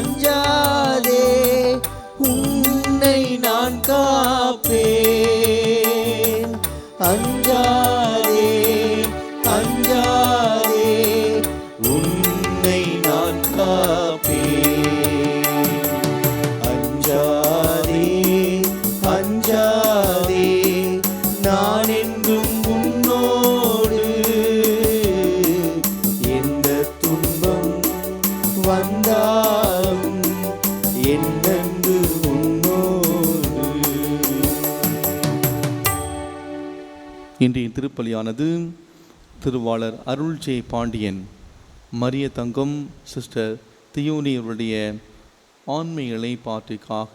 அஞ்சாதே உன்னை நான் காப்பேன். அஞ்சாதே அஞ்சாதே உன்னை நான் காப்பேன். அஞ்சாதே அஞ்சாதே நான் என்றும் உன்னோடு. எந்த துன்பம் வந்தாலும் என்னென்று உன்னோடு. இன்றைய திருப்பலியானது திருவாளர் அருள் ஜே பாண்டியன், மரிய தங்கம், சிஸ்டர் தியோனி அவருடைய ஆன்மீக இளைப்பாற்றிற்காக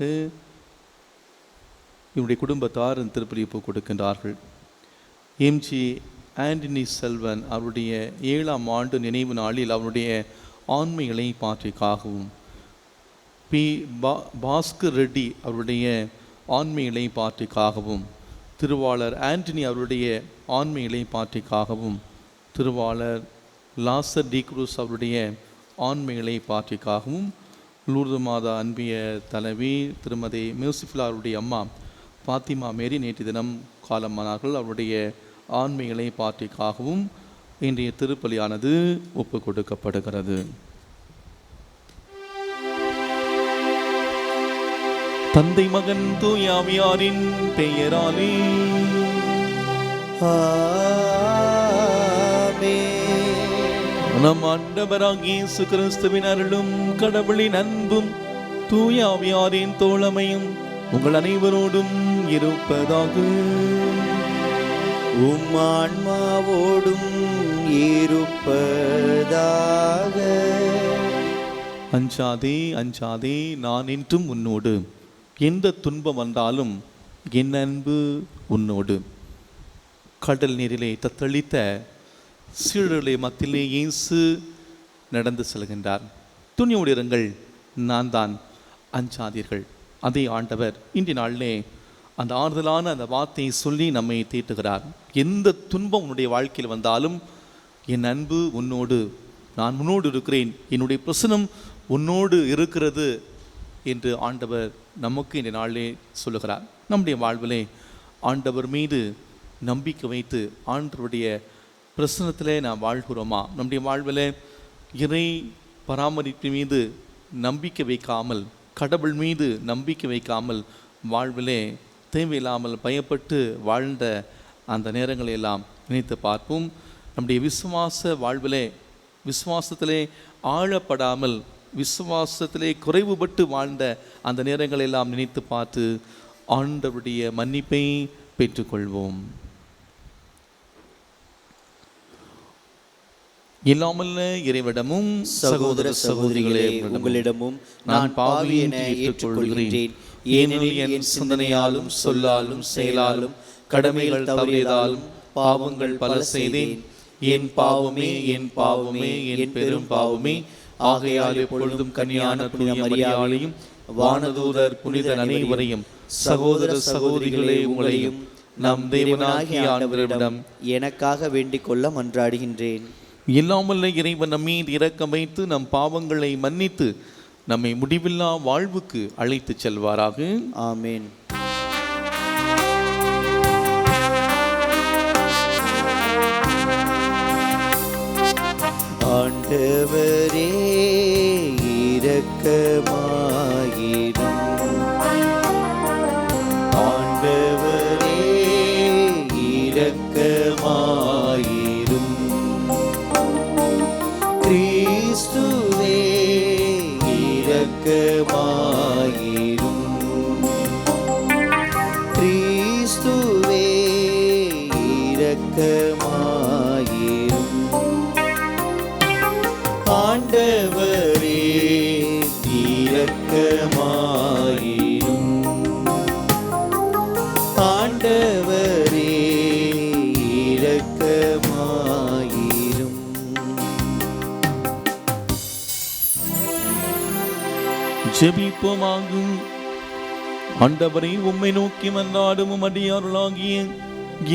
இவருடைய குடும்பத்தார் இந்த திருப்பலி ஒப்புக் கொடுக்கின்றார்கள். எம்ஜி ஆண்டனி செல்வன் அவருடைய 7ஆம் ஆண்டு நினைவு நாளில் அவருடைய ஆன்மீக இளைப்பாற்றிற்காகவும், பி பாஸ்கர் ரெட்டி அவருடைய ஆன்மீக இளைப்பாற்றிற்காகவும், திருவாளர் ஆண்டனி அவருடைய ஆன்மீக இளைப்பாற்றிற்காகவும், திருவாளர் லாசர் டி குரூஸ் அவருடைய ஆன்மீக இளைப்பாற்றிற்காகவும், லூர்து மாதா அன்பிய தலைவி திருமதி மியூசிஃபுல்லா அவருடைய அம்மா பாத்திமா மேரி நேற்று தினம் காலமானார்கள். அவருடைய ஆன்மீக இளைப்பாற்றிற்காகவும் இன்றைய திருப்பலியானது ஒப்பு கொடுக்கப்படுகிறது. தந்தை மகன் தூய ஆவியாரின் பெயராலே நம் ஆண்டவராகிய இயேசு கிறிஸ்துவின் அருளும் கடவுளின் அன்பும் தூய ஆவியாரின் தோழமையும் உங்கள் அனைவரோடும் இருப்பதாக. உம் ஆன்மாவோடும் இருப்பதாக. அஞ்சாதே அஞ்சாதே நான் என்றும் உன்னோடு. எந்த துன்பம் வந்தாலும் என் அன்பு உன்னோடு. கடல் நீரிலே தத்தளித்த சீடர்களை மத்தியிலே இயேசு நடந்து செல்கின்றார். துணியோடு இருங்கள், நான் தான், அஞ்சாதீர்கள். அதே ஆண்டவர் இன்றைய நாளிலே அந்த ஆறுதலான அந்த வார்த்தையை சொல்லி நம்மை தீட்டுகிறார். எந்த துன்பம் உன்னுடைய வாழ்க்கையில் வந்தாலும் என் அன்பு உன்னோடு, நான் உன்னோடு இருக்கிறேன், என்னுடைய பிரசனம் உன்னோடு இருக்கிறது என்று ஆண்டவர் நமக்கு இந்த நாளிலே சொல்லுகிறார். நம்முடைய வாழ்விலே ஆண்டவர் மீது நம்பிக்கை வைத்து ஆண்டவருடைய பிரசனத்திலே நாம் வாழ்கிறோமா? நம்முடைய வாழ்வில் இறை பராமரிப்பு மீது நம்பிக்கை வைக்காமல், கடவுள் மீது நம்பிக்கை வைக்காமல் வாழ்விலே தேவையில்லாமல் பயப்பட்டு வாழ்ந்த அந்த நேரங்களை எல்லாம் நினைத்து பார்ப்போம். நம்முடைய விசுவாச வாழ்விலே விசுவாசத்திலே ஆழப்படாமல் விசுவாசத்திலே குறைவுபட்டு வாழ்ந்த அந்த நேரங்களை எல்லாம் நினைத்து பார்த்து ஆண்டவருடைய மன்னிப்பை பெற்றுக்கொள்வோம். இல்லாமல்ல இறைவிடமும் சகோதர சகோதரிகளே உங்களிடமும் நான் பாவியை ஏற்றுக்கொள்கிறேன். ஏனெனில் என் சிந்தனையாலும் சொல்லாலும் செயலாலும் கடமைகள் தவறியதாலும் பாவங்கள் பல செய்தேன். என் பாவமே என் பாவமே என் பெரும் பாவமே. ஆகையால் எப்பொழுதும் கன்னியான புனித மரியாளையும் வானதூதர் புனிதர் அனைவரையும் சகோதர சகோதரிகளே உங்களையும் நம் தேவனாகிய ஆண்டவரிடம் எனக்காக வேண்டிக் கொள்ள மன்றாடுகின்றேன். இல்லாமல்ல இறைவன் நம் மீது இரக்கம் வைத்து நம் பாவங்களை மன்னித்து நம்மை முடிவில்லா வாழ்வுக்கு அழைத்து செல்வாராக. ஆமேன். ஆண்டவரே இரக்கமாயிரும். ஆண்டவரே இரக்கமாயிரும். கிறிஸ்துவே இரக்கமாயிரும். கிறிஸ்துவே இரக்கமாயிரும். ஆண்டவரே இரக்கமாயிரும். ஆண்டவரே இரக்கமாயிரும். ஜெபிப்போமாகும். ஆண்டவரை உம்மை நோக்கி மன்றாடும் அடியார்களாகிய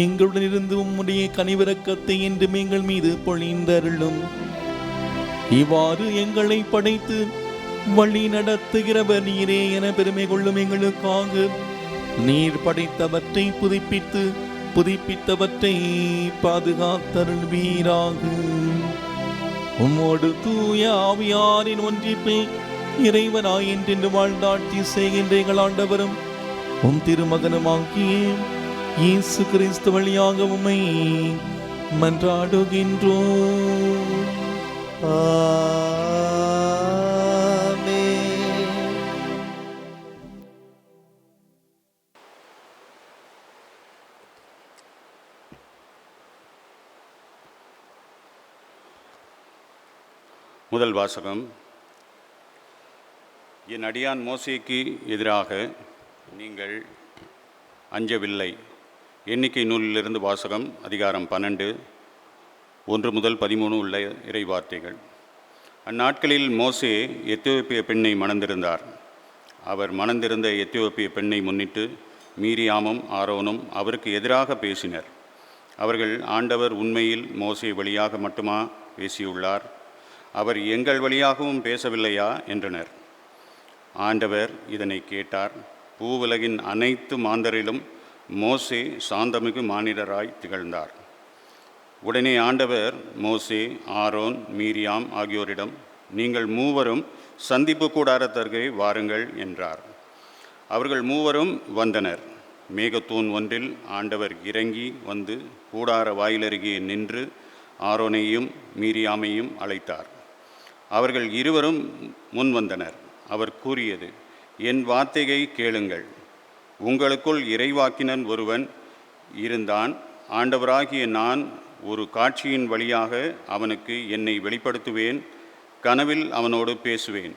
எங்களுடன் இருந்து உம்முடைய கனிவிரக்கத்தை என்று எங்கள் மீது பொழிந்தருளும். இவ்வாறு எங்களை படைத்து வழி நடத்துகிறவர் நீரே என பெருமை கொள்ளும் எங்களுக்காக நீர் படைத்தவற்றை புதுப்பித்தவற்றை பாதுகாத்தருள்வீராக. உம்மோடு தூய ஆவியாரின் ஒன்றிப்பில் இறைவனாய் என்றென்று வாழ்ந்தாட்சி செய்கின்ற எங்கள் ஆண்டவரும் உம் திருமகனுமாகிய இயேசு கிறிஸ்து வழியாக உம்மை மன்றாடுகின்றோம். முதல் வாசகம். என் அடியான் மோசேக்கு எதிராக நீங்கள் அஞ்சவில்லை. எண்ணிக்கை நூலிலிருந்து வாசகம். அதிகாரம் 12, 1 முதல் 13 உள்ள இறை வார்த்தைகள். அந்நாட்களில் மோசே எத்தியோப்பிய பெண்ணை மணந்திருந்தார். அவர் மணந்திருந்த எத்தியோப்பிய பெண்ணை முன்னிட்டு மீரியாமும் ஆரோனும் அவருக்கு எதிராக பேசினர். அவர்கள், ஆண்டவர் உண்மையில் மோசே வழியாக மட்டுமா பேசியுள்ளார்? அவர் எங்கள் வழியாகவும் பேசவில்லையா என்றனர். ஆண்டவர் இதனை கேட்டார். பூவுலகின் அனைத்து மாந்தரிலும் மோசே சாந்தமிகு மானிடராய் திகழ்ந்தார். உடனே ஆண்டவர் மோசே, ஆரோன், மீரியாம் ஆகியோரிடம், நீங்கள் மூவரும் சந்திப்பு கூடாரத்தருகே வாருங்கள் என்றார். அவர்கள் மூவரும் வந்தனர். மேகத்தூண் ஒன்றில் ஆண்டவர் இறங்கி வந்து கூடார வாயிலருகே நின்று ஆரோனையும் மீரியாமையும் அழைத்தார். அவர்கள் இருவரும் முன் வந்தனர். அவர் கூறியது, என் வார்த்தையை கேளுங்கள். உங்களுக்குள் இறைவாக்கினன் ஒருவன் இருந்தான். ஆண்டவராகிய நான் ஒரு காட்சியின் வழியாக அவனுக்கு என்னை வெளிப்படுத்துவேன். கனவில் அவனோடு பேசுவேன்.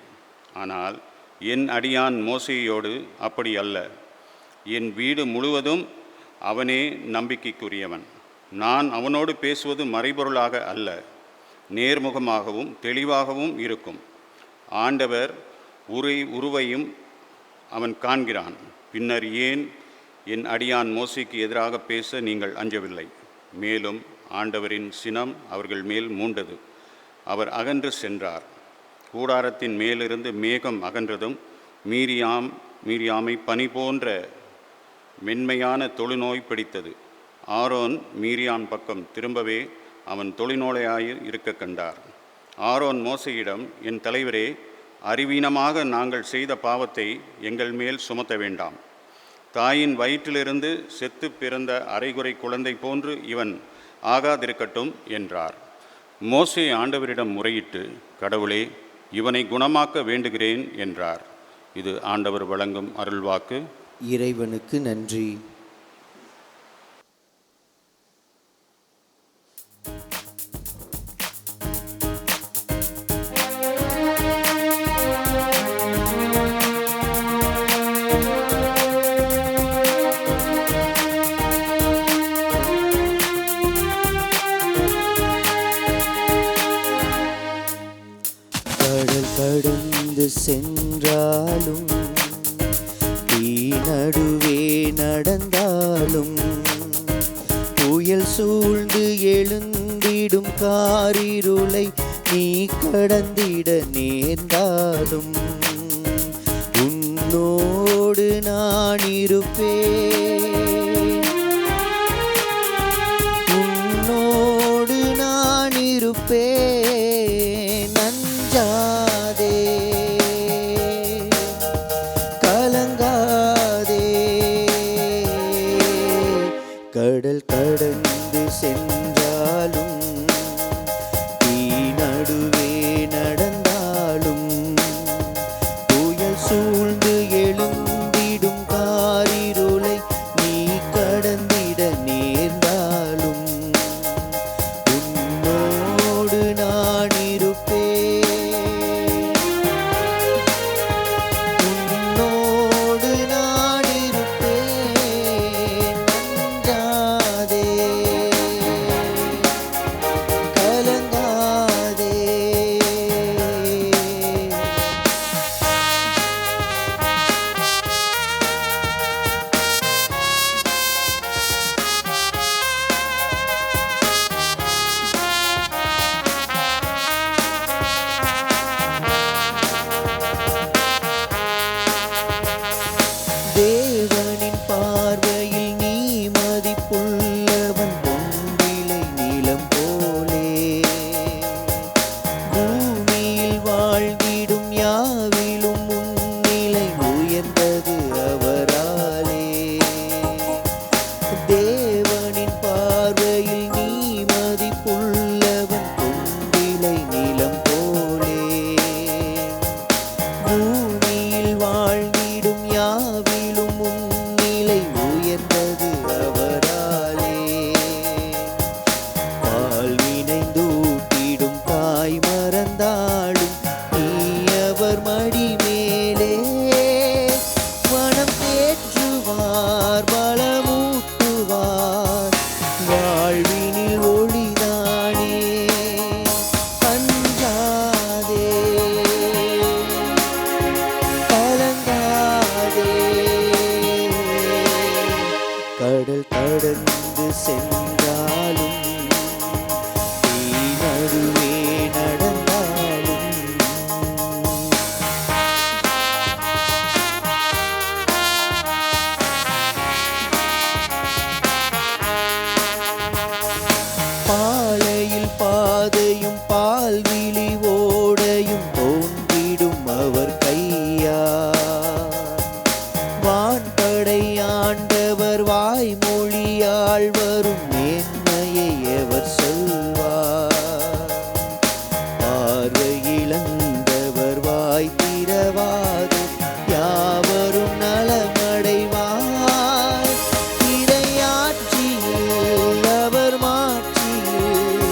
ஆனால் என் அடியான் மோசேயோடு அப்படி அல்ல. என் வீடு முழுவதும் அவனே நம்பிக்கைக்குரியவன். நான் அவனோடு பேசுவது மறைபொருளாக அல்ல, நேர்முகமாகவும் தெளிவாகவும் இருக்கும். ஆண்டவர் உருவையும் அவன் காண்கிறான். பின்னர் ஏன் என் அடியான் மோசேக்கு எதிராக பேச நீங்கள் அஞ்சவில்லை? மேலும் ஆண்டவரின் சினம் அவர்கள் மேல் மூண்டது. அவர் அகன்று சென்றார். கூடாரத்தின் மேலிருந்து மேகம் அகன்றதும் மீரியாமை பனி போன்ற மென்மையான தொழுநோய் பிடித்தது. ஆரோன் மீரியாம் பக்கம் திரும்பவே அவன் தொழுநோயாய் இருக்க கண்டார். ஆரோன் மோசேயிடம், என் தலைவரே, அறிவீனமாக நாங்கள் செய்த பாவத்தை எங்கள் மேல் சுமத்த வேண்டாம். தாயின் வயிற்றிலிருந்து செத்து பிறந்த அரைகுறை குழந்தை போன்று இவன் ஆகாதிருக்கட்டும் என்றார். மோசே ஆண்டவரிடம் முறையிட்டு, கடவுளே, இவனை குணமாக்க வேண்டுகிறேன் என்றார். இது ஆண்டவர் வழங்கும் அருள்வாக்கு. இறைவனுக்கு நன்றி. கடந்து சென்றாலும் தீ நடுவே நடந்தாலும் புயல் சூழ்ந்து எழுந்திடும் காரிருளை நீ கடந்திட நேர்ந்தாலும் உன்னோடு நான் இருப்பேன், உன்னோடு நான் இருப்பேன். நஞ்சாதே, கலங்காதே, கடல் கடந்து சென்றாலும் தீ நடுவே நடந்தாலும் புயல் சூழ்ந்து எழுந்திடும் காரிருளை நீ கடந்திட நேர்ந்தாலும் உன்னோடு நான் இருப்பேன். நடந்தாலும் நீ அவர் மடி மேலே மனம் தேற்றுவார் பலமூட்டுவார் வாழ்வினில் ஒளிதானே அஞ்சாதே கலங்காதே கடல் கடந்து சென்றாலும் நீ நடுவே நடந்தாலும் பாலையில் பாதையும் பால்விழி ஓடையும் தோன்றிடும் அவர் கையா வான்படை ஆண்டவர் வாய்மொழியால் வரும் மேன்மையை எவர் சொல்வார் பார்வை இழந்தவர் வாய் திறவாது யாவரும் நலமடைவார் இறையாட்சியில் அவர் மாட்சியில்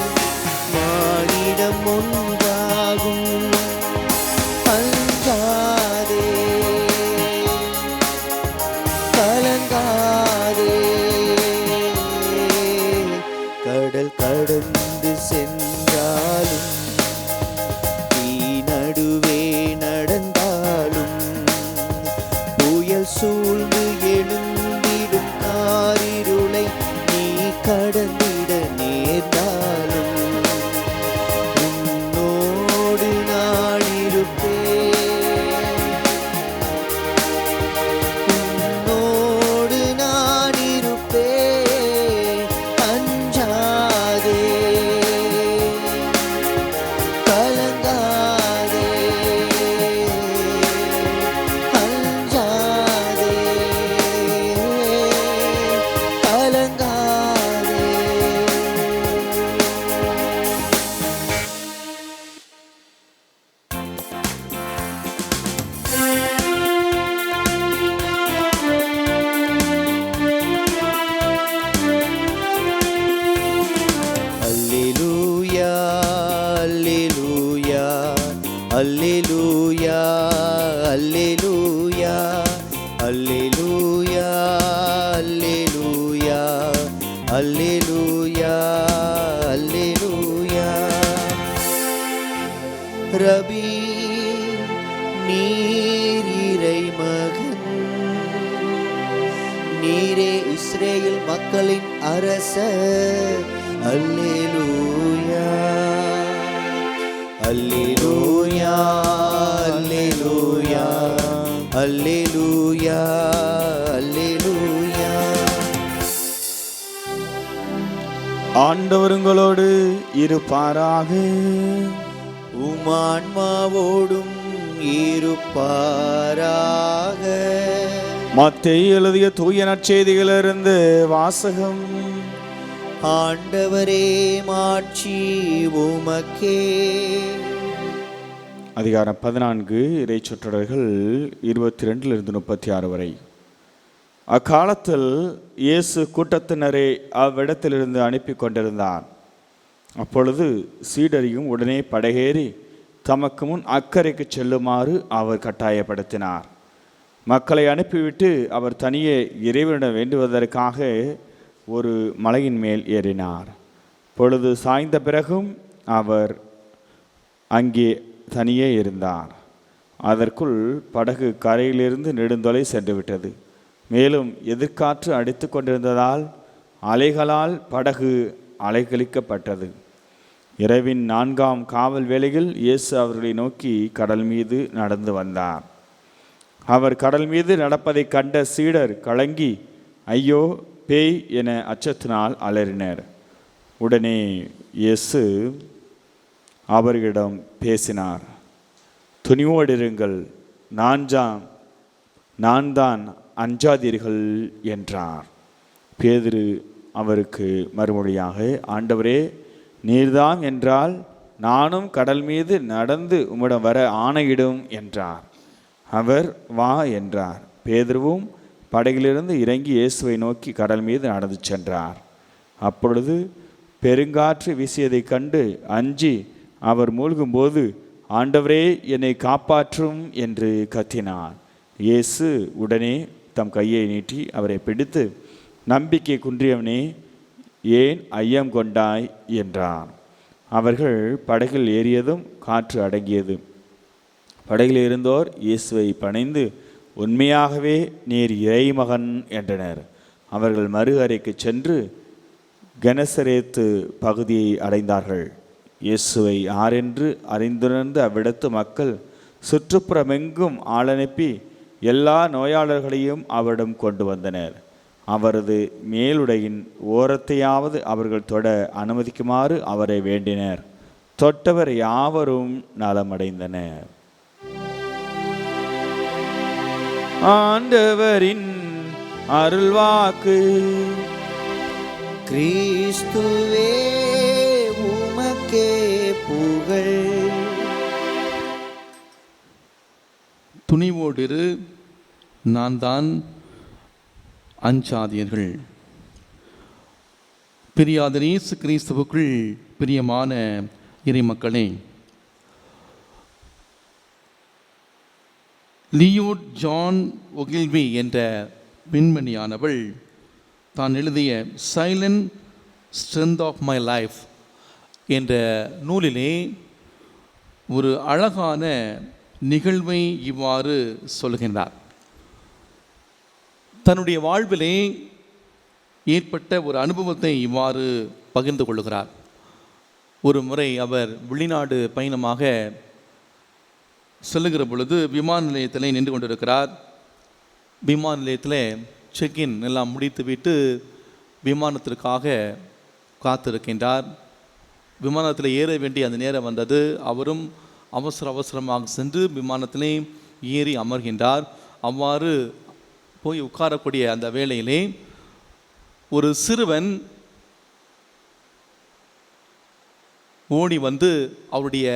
மானிடம் ஒன்றாகும் அஞ்சாதே கலங்காதே கடல் கடந்து சென்றாலும் நீ நடுவே நடந்தாலும் புயல் சூழ்ந்து எழுந்திடும் காரிருளை நீ கடந்திட நேர்ந்தாலும் உன்னோடு நான் இருப்பேன் உன்னோடு நான் இருப்பேன் அஞ்சாதே கலங்காதே அஞ்சாதே கலங்காதே. அல்லேலூயா அல்லேலூயா அல்லேலூயா அல்லேலூயா அல்லேலூயா அல்லேலூயா அல்லேலூயா அல்லேலூயா ரபி நீர் இறைமகன் நீரே இஸ்ரேல் மக்களின் அரசர் அல்லேலூயா அல்லேலூயா அல்லேலூயா அல்லேலூயா அல்லேலூயா. ஆண்டவருங்களோடு இருப்பாராக. உமான்மாவோடும் இருப்பாராக. மத்தேயு எழுதிய தூய நற்செய்தியிலிருந்து வாசகம். ஆண்டவரே மாட்சி உமக்கே. அதிகாரம் 14 இறை சொற்றொடர்கள் 22 36 வரை. அக்காலத்தில் இயேசு கூட்டத்தினரை அவ்விடத்திலிருந்து அனுப்பி கொண்டிருந்தார். அப்பொழுது சீடரையும் உடனே படகேறி தமக்கு முன் அக்கறைக்கு செல்லுமாறு அவர் கட்டாயப்படுத்தினார். மக்களை அனுப்பிவிட்டு அவர் தனியே இறைவனிடம் வேண்டுவதற்காக ஒரு மலையின் மேல் ஏறினார். பொழுது சாய்ந்த பிறகும் அவர் அங்கே தனியே இருந்தார். அதற்குள் படகு கரையிலிருந்து நெடுந்தொலை சென்றுவிட்டது. மேலும் எதிர்காற்று அடித்து கொண்டிருந்ததால் அலைகளால் படகு அலைக்கழிக்கப்பட்டது. இரவின் 4ஆம் காவல் வேளையில் இயேசு அவர்களை நோக்கி கடல் மீது நடந்து வந்தார். அவர் கடல் மீது நடப்பதைக் கண்ட சீடர் கலங்கி ஐயோ பேய் என அச்சத்தினால் அலறினர். உடனே இயேசு அவர்களிடம் பேசினார். துணிவோடிருங்கள், நான் தான், அஞ்சாதீர்கள் என்றார். பேதுரு அவருக்கு மறுமொழியாக, ஆண்டவரே, நீர்தாம் என்றால் நானும் கடல் மீது நடந்து உம்மிடம் வர ஆணையிடும் என்றார். அவர் வா என்றார். பேதுருவும் படகிலிருந்து இறங்கி இயேசுவை நோக்கி கடல் மீது நடந்து சென்றார். அப்பொழுது பெருங்காற்று வீசியதைக் கண்டு அஞ்சி அவர் மூழ்கும்போது, ஆண்டவரே என்னை காப்பாற்றும் என்று கத்தினார். இயேசு உடனே தம் கையை நீட்டி அவரை பிடித்து, நம்பிக்கை குன்றியவனே, ஏன் ஐயம் கொண்டாய் என்றார். அவர்கள் படகில் ஏறியதும் காற்று அடங்கியது. படகில் இருந்தோர் இயேசுவை பணிந்து, உண்மையாகவே நீர் இறைமகன் என்றனர். அவர்கள் மறு அறைக்கு சென்று கெனசரேத்து பகுதியை அடைந்தார்கள். இயேசுவை யாரென்று அறிந்துணர்ந்து அவ்விடத்து மக்கள் சுற்றுப்புறமெங்கும் ஆளனுப்பி எல்லா நோயாளர்களையும் அவரிடம் கொண்டு வந்தனர். அவரது மேலுடையின் ஓரத்தையாவது அவர்கள் தொட அனுமதிக்குமாறு அவரை வேண்டினர். தொட்டவர் யாவரும் நலமடைந்தனர். ஆண்டவரின் அருள்வாக்கு. கிறிஸ்துவே உமக்கே புகழ். துணிவோடிரு, நான் தான், அஞ்சாதீர்கள். பிரியாதர் இயேசு கிறிஸ்துவுக்குள் பிரியமான இறைமக்களே, லியோட் ஜான் ஒகில்வி என்ற பெண்மணியானவள் தான் எழுதிய silent strength of my life என்ற நூலிலே ஒரு அழகான நிகழ்வை இவ்வாறு சொல்கின்றார். தன்னுடைய வாழ்விலே ஏற்பட்ட ஒரு அனுபவத்தை இவ்வாறு பகிர்ந்து கொள்கிறார். ஒரு முறை அவர் வெளிநாடு பயணமாக செல்லுகிற பொழுது விமான நிலையத்தில் நின்று கொண்டிருக்கிறார். விமான நிலையத்தில் செக்இன் எல்லாம் முடித்துவிட்டு விமானத்திற்காக காத்திருக்கின்றார். விமானத்தில் ஏற வேண்டிய அந்த நேரம் வந்தது. அவரும் அவசரமாக சென்று விமானத்திலே ஏறி அமர்கின்றார். அவ்வாறு போய் உட்காரக்கூடிய அந்த வேளையிலே ஒரு சிறுவன் ஓடி வந்து அவருடைய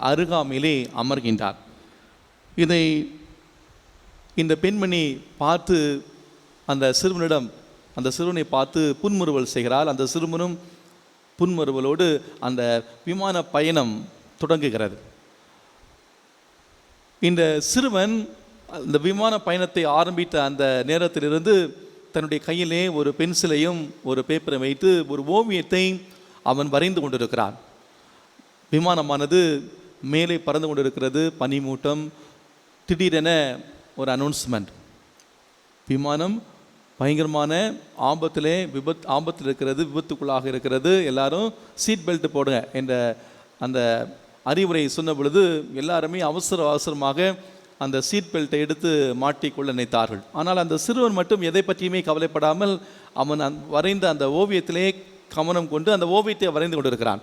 அருகாமையிலே அமர்கின்றார். இதை இந்த பெண்மணி பார்த்து அந்த சிறுவனை பார்த்து புன்முறுவல் செய்கிறார். அந்த சிறுவனும் புன்முறுவலோடு அந்த விமான பயணம் தொடங்குகிறது. இந்த சிறுவன் இந்த விமான பயணத்தை ஆரம்பித்த அந்த நேரத்திலிருந்து தன்னுடைய கையிலே ஒரு பென்சிலையும் ஒரு பேப்பரை வைத்து ஒரு ஓவியத்தை அவன் வரைந்து கொண்டிருக்கிறான். விமானமானது மேலே பறந்து கொண்டிருக்கிறது, பனிமூட்டம். திடீரென ஒரு அனௌன்ஸ்மெண்ட், விமானம் பயங்கரமான ஆபத்தில் இருக்கிறது, விபத்துக்குள்ளாக இருக்கிறது, எல்லாரும் சீட் பெல்ட் போடுங்க என்ற அந்த அறிவுரை சொன்ன பொழுது எல்லாருமே அவசரமாக அந்த சீட் பெல்ட்டை எடுத்து மாட்டிக்கொள்ள நினைத்தார்கள். ஆனால் அந்த சிறுவன் மட்டும் எதை பற்றியுமே கவலைப்படாமல் அவன் வரைந்த அந்த ஓவியத்திலே கவனம் கொண்டு அந்த ஓவியத்தை வரைந்து கொண்டிருக்கிறான்.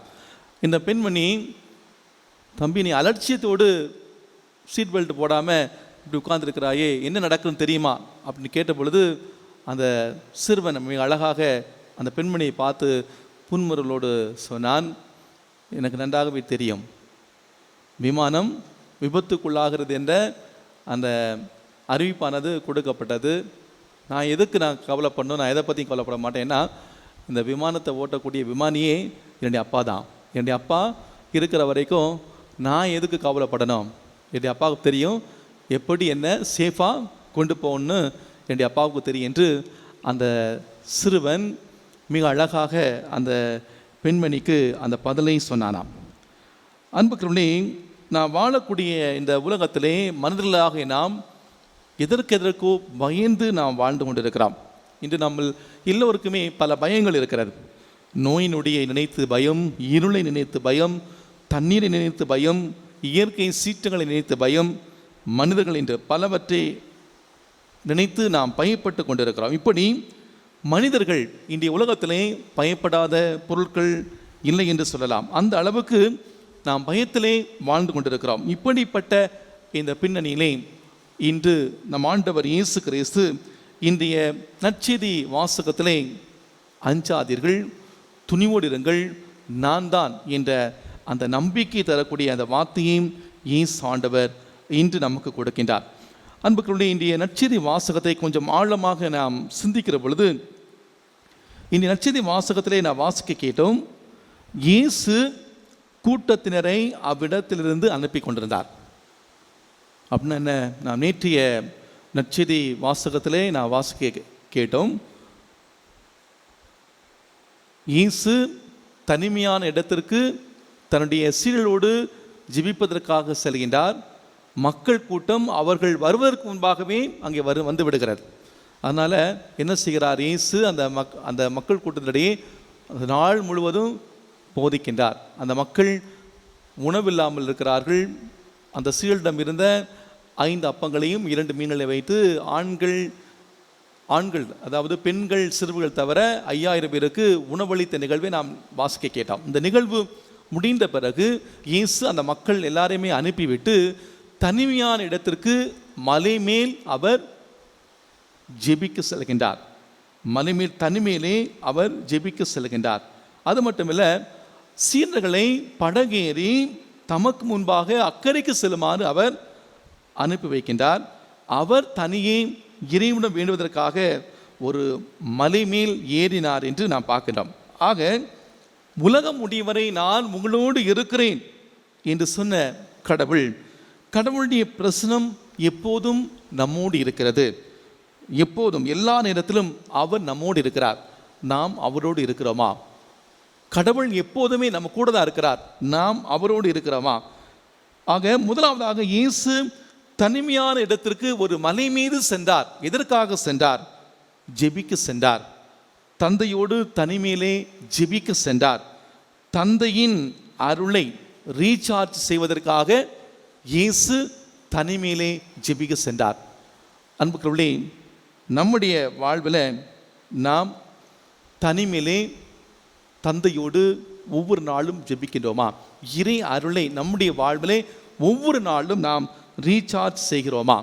இந்த பெண்மணி, தம்பி நீ அலட்சியத்தோடு சீட் பெல்ட் போடாமல் இப்படி உட்கார்ந்துருக்கிறாயே, என்ன நடக்குன்னு தெரியுமா அப்படின்னு கேட்ட பொழுது அந்த சிறுவன் மிக அழகாக அந்த பெண்மணியை பார்த்து புன்முறுவலோடு சொன்னான், எனக்கு நன்றாகவே தெரியும், விமானம் விபத்துக்குள்ளாகிறது என்ற அந்த அறிவிப்பானது கொடுக்கப்பட்டது. நான் கவலைப்படணும், நான் எதை பற்றியும் கவலைப்பட மாட்டேன். ஏன்னா இந்த விமானத்தை ஓட்டக்கூடிய விமானியே என்னுடைய அப்பா தான். என்னுடைய அப்பா இருக்கிற வரைக்கும் நான் எதுக்கு கவலைப்படணும்? என்னுடைய அப்பாவுக்கு தெரியும் எப்படி என்ன சேஃபாக கொண்டு போகணுன்னு என்னுடைய அப்பாவுக்கு தெரியும் என்று அந்த சிறுவன் மிக அழகாக அந்த பெண்மணிக்கு அந்த பதிலை சொன்னானாம். அன்புக்குள்ளே, நான் வாழக்கூடிய இந்த உலகத்திலே மனிதர்களாக நாம் எதற்கெதற்கோ பயந்து நாம் வாழ்ந்து கொண்டிருக்கிறோம். இன்று நம்ம எல்லோருக்குமே பல பயங்கள் இருக்கிறது. நோய் நொடியை நினைத்து பயம், இருளை நினைத்து பயம், தண்ணீரை நினைத்து பயம், இயற்கை சீற்றங்களை நினைத்து பயம், மனிதர்கள் என்று பலவற்றை நினைத்து நாம் பயப்பட்டு கொண்டிருக்கிறோம். இப்படி மனிதர்கள் இன்றைய உலகத்திலே பயப்படாத பொருட்கள் இல்லை என்று சொல்லலாம். அந்த அளவுக்கு நாம் பயத்திலே வாழ்ந்து கொண்டிருக்கிறோம். இப்படிப்பட்ட இந்த பின்னணியிலே இன்று நம் ஆண்டவர் இயேசு கிறிஸ்து இன்றைய நற்செய்தி வாசகத்திலே அஞ்சாதீர்கள், துணிவோடு இருங்கள், நான் தான் என்ற அந்த நம்பிக்கை தரக்கூடிய அந்த வார்த்தையையும் இயேசு ஆண்டவர் இன்று நமக்கு கொடுக்கின்றார். அன்புக்குள்ளே, இன்றைய நற்செய்தி வாசகத்தை கொஞ்சம் ஆழமாக நாம் சிந்திக்கிற பொழுது, இன்றைய நற்செய்தி வாசகத்திலே நாம் வாசிக்க கேட்டோம், இயேசு கூட்டத்தினரை அவ்விடத்திலிருந்து அனுப்பி கொண்டிருந்தார். அப்படின்னா என்ன? நான் நேற்றைய நற்செய்தி வாசகத்திலே நான் வாசிக்க கேட்டோம். இயேசு தனிமையான இடத்திற்கு தன்னுடைய சீடர்களோடு ஜெபிப்பதற்காக செல்கின்றார். மக்கள் கூட்டம் அவர்கள் வருவதற்கு முன்பாகவே அங்கே வந்து விடுகிறது. அதனால் என்ன செய்கிறார்? இயேசு அந்த மக்கள் கூட்டத்தினிடையே நாள் முழுவதும் போதிக்கின்றார். அந்த மக்கள் உணவில்லாமல் இருக்கிறார்கள். அந்த சீடரிடம் இருந்த 5 அப்பங்களையும் 2 மீன்களை வைத்து ஆண்கள் அதாவது பெண்கள் சிறுவர்கள் தவிர 5000 பேருக்கு உணவளித்த நிகழ்வை நாம் வாசிக்க கேட்டோம். இந்த நிகழ்வு முடிந்த பிறகு இயேசு அந்த மக்கள் எல்லாரையுமே அனுப்பிவிட்டு தனிமையான இடத்திற்கு மலை மேல் அவர் ஜெபிக்க செல்கின்றார். மலைமேல் தனிமையிலே அவர் ஜெபிக்க செல்கின்றார். அது மட்டுமில்லை, சீடர்களை படகேறி தமக்கு முன்பாக அக்கறைக்கு செல்லுமாறு அவர் அனுப்பி வைக்கின்றார். அவர் தனியே இறைவனிடம் வேண்டுவதற்காக ஒரு மலை மேல் ஏறினார் என்று நாம் பார்க்கின்றோம். ஆக உலகம் முடிவரை நான் உங்களோடு இருக்கிறேன் என்று சொன்ன கடவுளுடைய பிரசனம் எப்போதும் நம்மோடு இருக்கிறது. எப்போதும் எல்லா நேரத்திலும் அவர் நம்மோடு இருக்கிறார். நாம் அவரோடு இருக்கிறோமா? கடவுள் எப்போதுமே நம்ம கூட தான் இருக்கிறார். நாம் அவரோடு இருக்கிறோமா? ஆக முதலாவதாக இயேசு தனிமையான இடத்திற்கு ஒரு மலை மீது சென்றார். எதற்காக சென்றார்? ஜெபிக்க சென்றார். தந்தையோடு தனிமையிலே ஜெபிக்க சென்றார். தந்தையின் அருளை ரீசார்ஜ் செய்வதற்காக இயேசு தனிமையிலே ஜெபிக்க சென்றார். அன்புக்குள்ளே, நம்முடைய வாழ்வில் நாம் தனிமையிலே தந்தையோடு ஒவ்வொரு நாளும் ஜெபிக்கின்றோமா? இறை அருளை நம்முடைய வாழ்விலே ஒவ்வொரு நாளும் நாம் ரீசார்ஜ் செய்கிறோமா?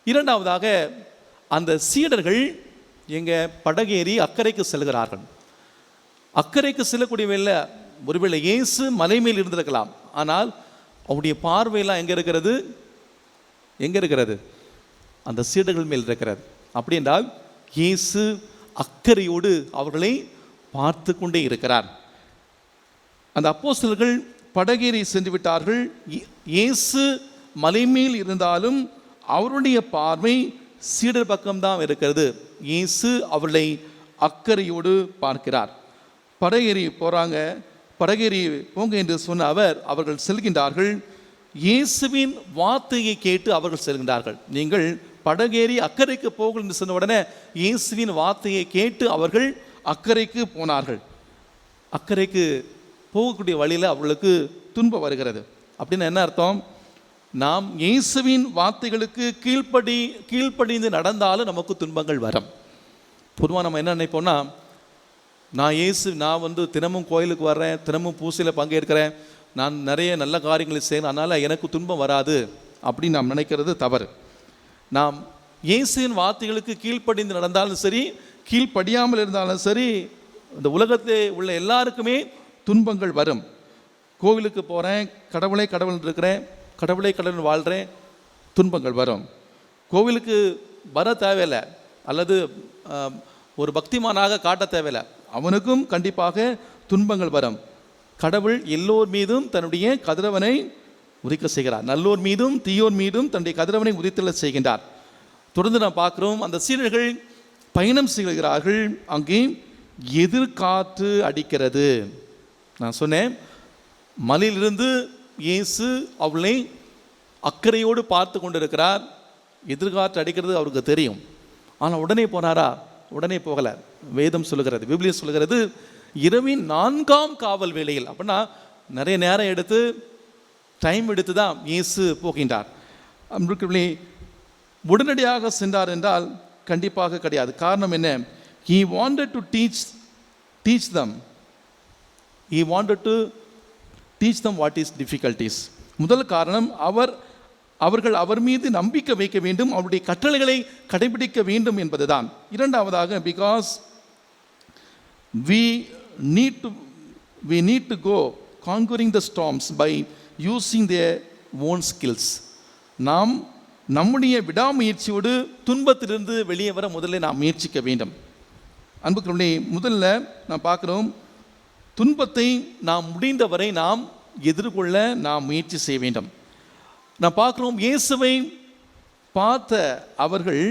இரண்டாவதாக, அந்த சீடர்கள் படகேறி அக்கறைக்கு செல்கிறார்கள். அக்கறைக்கு செல்லக்கூடியவில்லை. ஒருவேளை இயேசு மலை மேல் இருந்திருக்கலாம். ஆனால் அவருடைய பார்வையெல்லாம் எங்கே இருக்கிறது? அந்த சீடர்கள் மேல் இருக்கிறது. அப்படி என்றால் இயேசு அக்கறையோடு அவர்களை பார்த்து கொண்டே இருக்கிறார். அந்த அப்போஸ்தலர்கள் படகேறி சென்று விட்டார்கள். இயேசு மலை மேல் இருந்தாலும் அவருடைய பார்வை சீடர் பக்கம்தான் இருக்கிறது. இயேசு அவர்களை அக்கறையோடு பார்க்கிறார். படகேறி போங்க என்று சொன்ன அவர்கள் செல்கின்றார்கள். இயேசுவின் வார்த்தையை கேட்டு அவர்கள் செல்கின்றார்கள். நீங்கள் படகேறி அக்கறைக்கு போங்கள் என்று சொன்ன உடனே இயேசுவின் வார்த்தையை கேட்டு அவர்கள் அக்கறைக்கு போனார்கள். அக்கறைக்கு போகக்கூடிய வழியில் அவர்களுக்கு துன்பம் வருகிறது. அப்படின்னு என்ன அர்த்தம்? நாம் இயேசுவின் வார்த்தைகளுக்கு கீழ்ப்படிந்து நடந்தாலும் நமக்கு துன்பங்கள் வரும். பொதுவாக நம்ம என்ன நினைப்போம்னா, நான் தினமும் கோயிலுக்கு வர்றேன், தினமும் பூசையில் பங்கேற்கிறேன், நான் நிறைய நல்ல காரியங்களை செய்யணும், அதனால் எனக்கு துன்பம் வராது அப்படின்னு நாம் நினைக்கிறது தவறு. நாம் இயேசுவின் வார்த்தைகளுக்கு கீழ்ப்படிந்து நடந்தாலும் சரி, கீழ்ப்படியாமல் இருந்தாலும் சரி, இந்த உலகத்திலே உள்ள எல்லாருக்குமே துன்பங்கள் வரும். கோவிலுக்கு போகிறேன், கடவுள் இருக்கிறேன், கடவுள் வாழ்கிறேன், துன்பங்கள் வரும். கோவிலுக்கு வர தேவையில்லை, அல்லது ஒரு பக்திமானாக காட்ட தேவையில்லை, அவனுக்கும் கண்டிப்பாக துன்பங்கள் வரும். கடவுள் எல்லோர் மீதும் தன்னுடைய கதிரவனை உதிக்க செய்கிறார். நல்லோர் மீதும் தீயோர் மீதும் தன்னுடைய கதிரவனை உதித்தல செய்கின்றார். தொடர்ந்து நாம் பார்க்கிறோம், அந்த சீடர்கள் பயணம் செய்கிறார்கள். அங்கே எதிர்காற்று அடிக்கிறது. நான் சொன்னேன், மலையிலிருந்து இயேசு அவளை அக்கறையோடு பார்த்து கொண்டிருக்கிறார். எதிர்காற்று அடிக்கிறது அவருக்கு தெரியும். ஆனால் உடனே போனாரா? உடனே போகலை. வேதம் சொல்லுகிறது, விபிலியம் சொல்லுகிறது, இரவின் 4ஆம் காவல் வேளையில். அப்படின்னா நிறைய நேரம் எடுத்து, டைம் எடுத்து தான் இயேசு போகின்றார். உடனடியாக சென்றார் என்றால் கண்டிப்பாக கிடையாது. காரணம் என்ன? He wanted to teach them. He wanted to teach them what is difficulties. முதல் காரணம், அவர்கள் அவர் மீது நம்பிக்கை வைக்க வேண்டும், அவருடைய கட்டளைகளை கடைபிடிக்க வேண்டும் என்பதுதான். இரண்டாவதாக, because we need to go conquering the storms by using their own skills. நாம் நம்முடைய விடாமுயற்சியோடு துன்பத்திலிருந்து வெளியே வர முதல்ல நாம் முயற்சிக்க வேண்டும். அன்புக்குள்ளே, முதல்ல நாம் பார்க்கிறோம், துன்பத்தை நாம் முடிந்தவரை நாம் எதிர்கொள்ள நாம் முயற்சி செய்ய வேண்டும். நாம் பார்க்கிறோம், இயேசுவை பார்த்த அவர்கள்,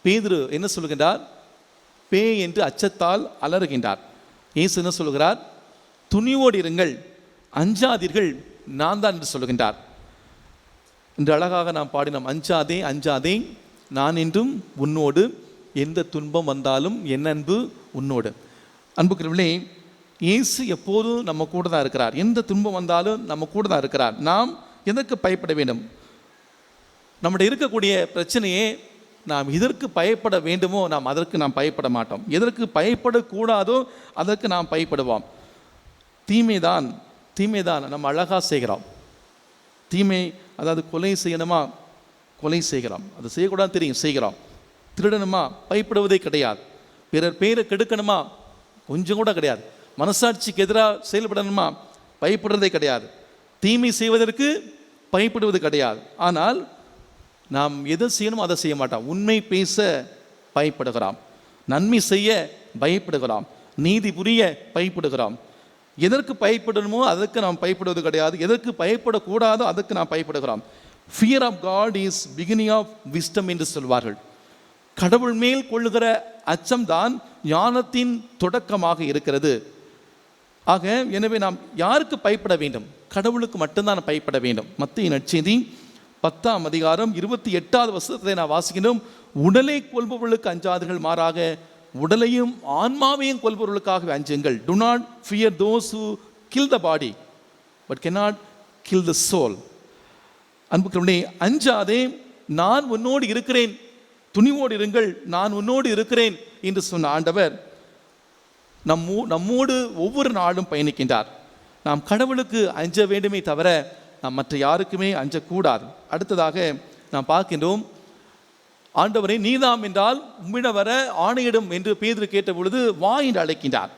பேதுரு என்ன சொல்லுகின்றார்? பேய் என்று அச்சத்தால் அலறுகின்றார். இயேசு என்ன சொல்லுகிறார்? துணிவோடு இருங்கள், அஞ்சாதீர்கள், நான் தான் என்று சொல்லுகின்றார். இன்று அழகாக நாம் பாடினோம், அஞ்சாதே அஞ்சாதே நான் என்றும் உன்னோடு, எந்த துன்பம் வந்தாலும் என் அன்பு உன்னோடு. அன்புக்குரியவர்களே, இயேசு எப்போதும் நம்ம கூட தான் இருக்கிறார். எந்த துன்பம் வந்தாலும் நம்ம கூட தான் இருக்கிறார். நாம் எதற்கு பயப்பட வேண்டும்? நம்முடைய இருக்கக்கூடிய பிரச்சனையே நாம் எதற்கு பயப்பட வேண்டுமோ நாம் அதற்கு நாம் பயப்பட மாட்டோம். எதற்கு பயப்படக்கூடாதோ அதற்கு நாம் பயப்படுவோம். தீமைதான் நம்ம அழகாக செய்கிறோம். தீமை, அதாவது கொலை செய்யணுமா, கொலை செய்கிறோம். அது செய்யக்கூடாது தெரியும், செய்கிறோம். திருடணுமா, பயப்படுவதே கிடையாது. பிறர் பேரை கெடுக்கணுமா, கொஞ்சம் கூட கிடையாது. மனசாட்சிக்கு எதிராக செயல்படணுமா, பயப்படுறதே கிடையாது. தீமை செய்வதற்கு பயப்படுவது கிடையாது. ஆனால் நாம் எதை செய்யணுமோ அதை செய்ய மாட்டோம். உண்மை பேச பயப்படுகிறோம், நன்மை செய்ய பயப்படுகிறோம், நீதி புரிய பயப்படுகிறோம். எதற்கு பயப்படணுமோ அதற்கு நாம் பயப்படுவது கிடையாது. எதற்கு பயப்படக்கூடாதோ அதற்கு நாம் பயப்படுகிறோம். Fear of God is beginning of wisdom என்று சொல்வார்கள். கடவுள் மேல் கொள்ளுகிற அச்சம்தான் ஞானத்தின் தொடக்கமாக இருக்கிறது. ஆக எனவே நாம் யாருக்கு பயப்பட வேண்டும்? கடவுளுக்கு மட்டும்தான் பயப்பட வேண்டும். மத்தேயு நற்செய்தி 10ஆம் அதிகாரம் 28வது வசனத்தை நான் வாசிக்கிறோம். உடலை கொல்பவர்களுக்கு அஞ்சாதீர்கள், மாறாக உடலையும் ஆன்மாவையும் கொல்பவர்களுக்காக அஞ்சுங்கள். Do not fear those who kill the body but cannot kill the soul. அன்புக்குரியவர்களே, அஞ்சாதே, நான் உன்னோடு இருக்கிறேன், துணிவோடு இருங்கள், நான் உன்னோடு இருக்கிறேன் என்று சொன்ன ஆண்டவர் நம்மோடு ஒவ்வொரு நாளும் பயணிக்கின்றார். நாம் கடவுளுக்கு அஞ்ச வேண்டுமே தவிர நாம் மற்ற யாருக்குமே அஞ்சக்கூடாது. அடுத்ததாக நாம் பார்க்கின்றோம், ஆண்டவரை நீதாம் என்றால் உம்மிட வர ஆணையிடும் என்று பேதுரு கேட்ட பொழுது வா என்று அழைக்கின்றார்.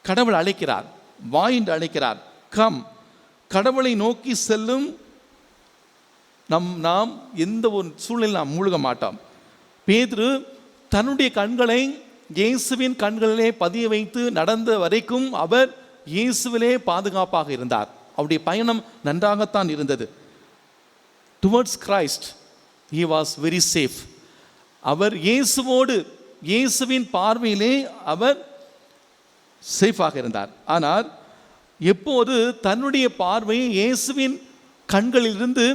கடவுள் அழைக்கிறார், வா என்று அழைக்கிறார். கம். கடவுளை நோக்கி செல்லும் நாம் எந்த ஒரு சூழ்நிலையில் நாம் மூழ்க மாட்டோம். பேதுரு தன்னுடைய கண்களை இயேசுவின் கண்களிலே பதிய வைத்து நடந்த வரைக்கும் அவர் இயேசுவிலே பாதுகாப்பாக இருந்தார். அவருடைய பயணம் நன்றாகத்தான் இருந்தது. Towards Christ he was very safe. அவர் இயேசுவோடு, இயேசுவின் பார்வையிலே அவர் சேஃபாக இருந்தார். ஆனால் எப்போது தன்னுடைய பார்வை இயேசுவின் கண்களிலிருந்து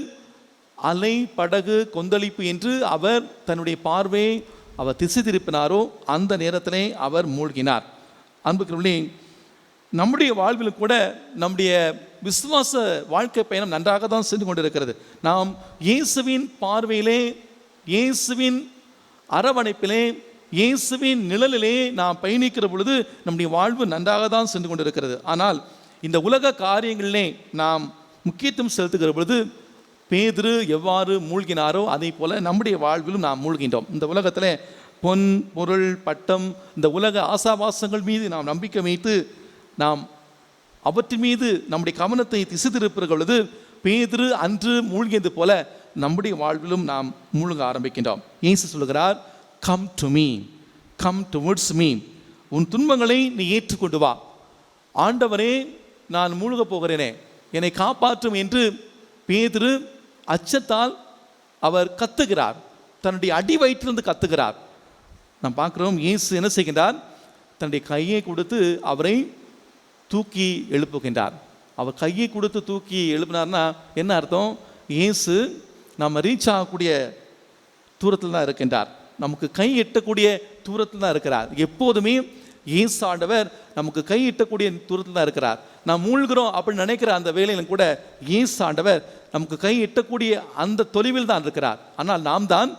அலை, படகு, கொந்தளிப்பு என்று அவர் தன்னுடைய பார்வையை அவர் திசை திருப்பினாரோ அந்த நேரத்திலே அவர் மூழ்கினார். அன்புக்குரியவர்களே, நம்முடைய வாழ்வில் கூட நம்முடைய விசுவாச வாழ்க்கை பயணம் நன்றாக தான் சென்று கொண்டிருக்கிறது. நாம் இயேசுவின் பார்வையிலே, இயேசுவின் அரவணைப்பிலே, இயேசுவின் நிழலிலே நாம் பயணிக்கிற பொழுது நம்முடைய வாழ்வு நன்றாக தான் சென்று கொண்டிருக்கிறது. ஆனால் இந்த உலக காரியங்களிலே நாம் முக்கியத்துவம் செலுத்துகிற பொழுது பேதுரு எவ்வாறு மூழ்கினாரோ அதே போல நம்முடைய வாழ்விலும் நாம் மூழ்கின்றோம். இந்த உலகத்தில் பொன், பொருள், பட்டம், இந்த உலக ஆசாபாசங்கள் மீது நாம் நம்பிக்கை வைத்து நாம் அவற்றின் மீது நம்முடைய கவனத்தை திசை திருப்புகிற பொழுது பேதுரு அன்று மூழ்கியது போல நம்முடைய வாழ்விலும் நாம் மூழ்க ஆரம்பிக்கின்றோம். இயேசு சொல்கிறார், come to me, come towards me. உன் துன்பங்களை நீ ஏற்றுக்கொண்டு வா. ஆண்டவரே, நான் மூழ்க போகிறேனே, என்னை காப்பாற்றும் என்று பேதுரு அச்சத்தால் அவர் கத்துகிறார். தன்னுடைய அடி வயிற்றிலிருந்து கத்துகிறார். நாம் பார்க்கிறோம், இயேசு என்ன செய்கின்றார்? தன்னுடைய கையை கொடுத்து அவரை தூக்கி எழுப்புகின்றார். அவர் கையை கொடுத்து தூக்கி எழுப்பினார்னா என்ன அர்த்தம்? இயேசு நம்ம ரீச் ஆகக்கூடிய தூரத்தில் தான் இருக்கின்றார். நமக்கு கை எட்டக்கூடிய தூரத்தில் தான் இருக்கிறார். எப்போதுமே இயேசு ஆண்டவர் நமக்கு கை எட்டக்கூடிய தூரத்தில் தான் இருக்கிறார். நாம் மூழ்கிறோம் அப்படின்னு நினைக்கிற அந்த வேலையிலும் கூட இயேசு ஆண்டவர் நமக்கு கை எட்டக்கூடிய அந்த தொலைவில் தான் இருக்கிறார். ஆனால் நாம் தான்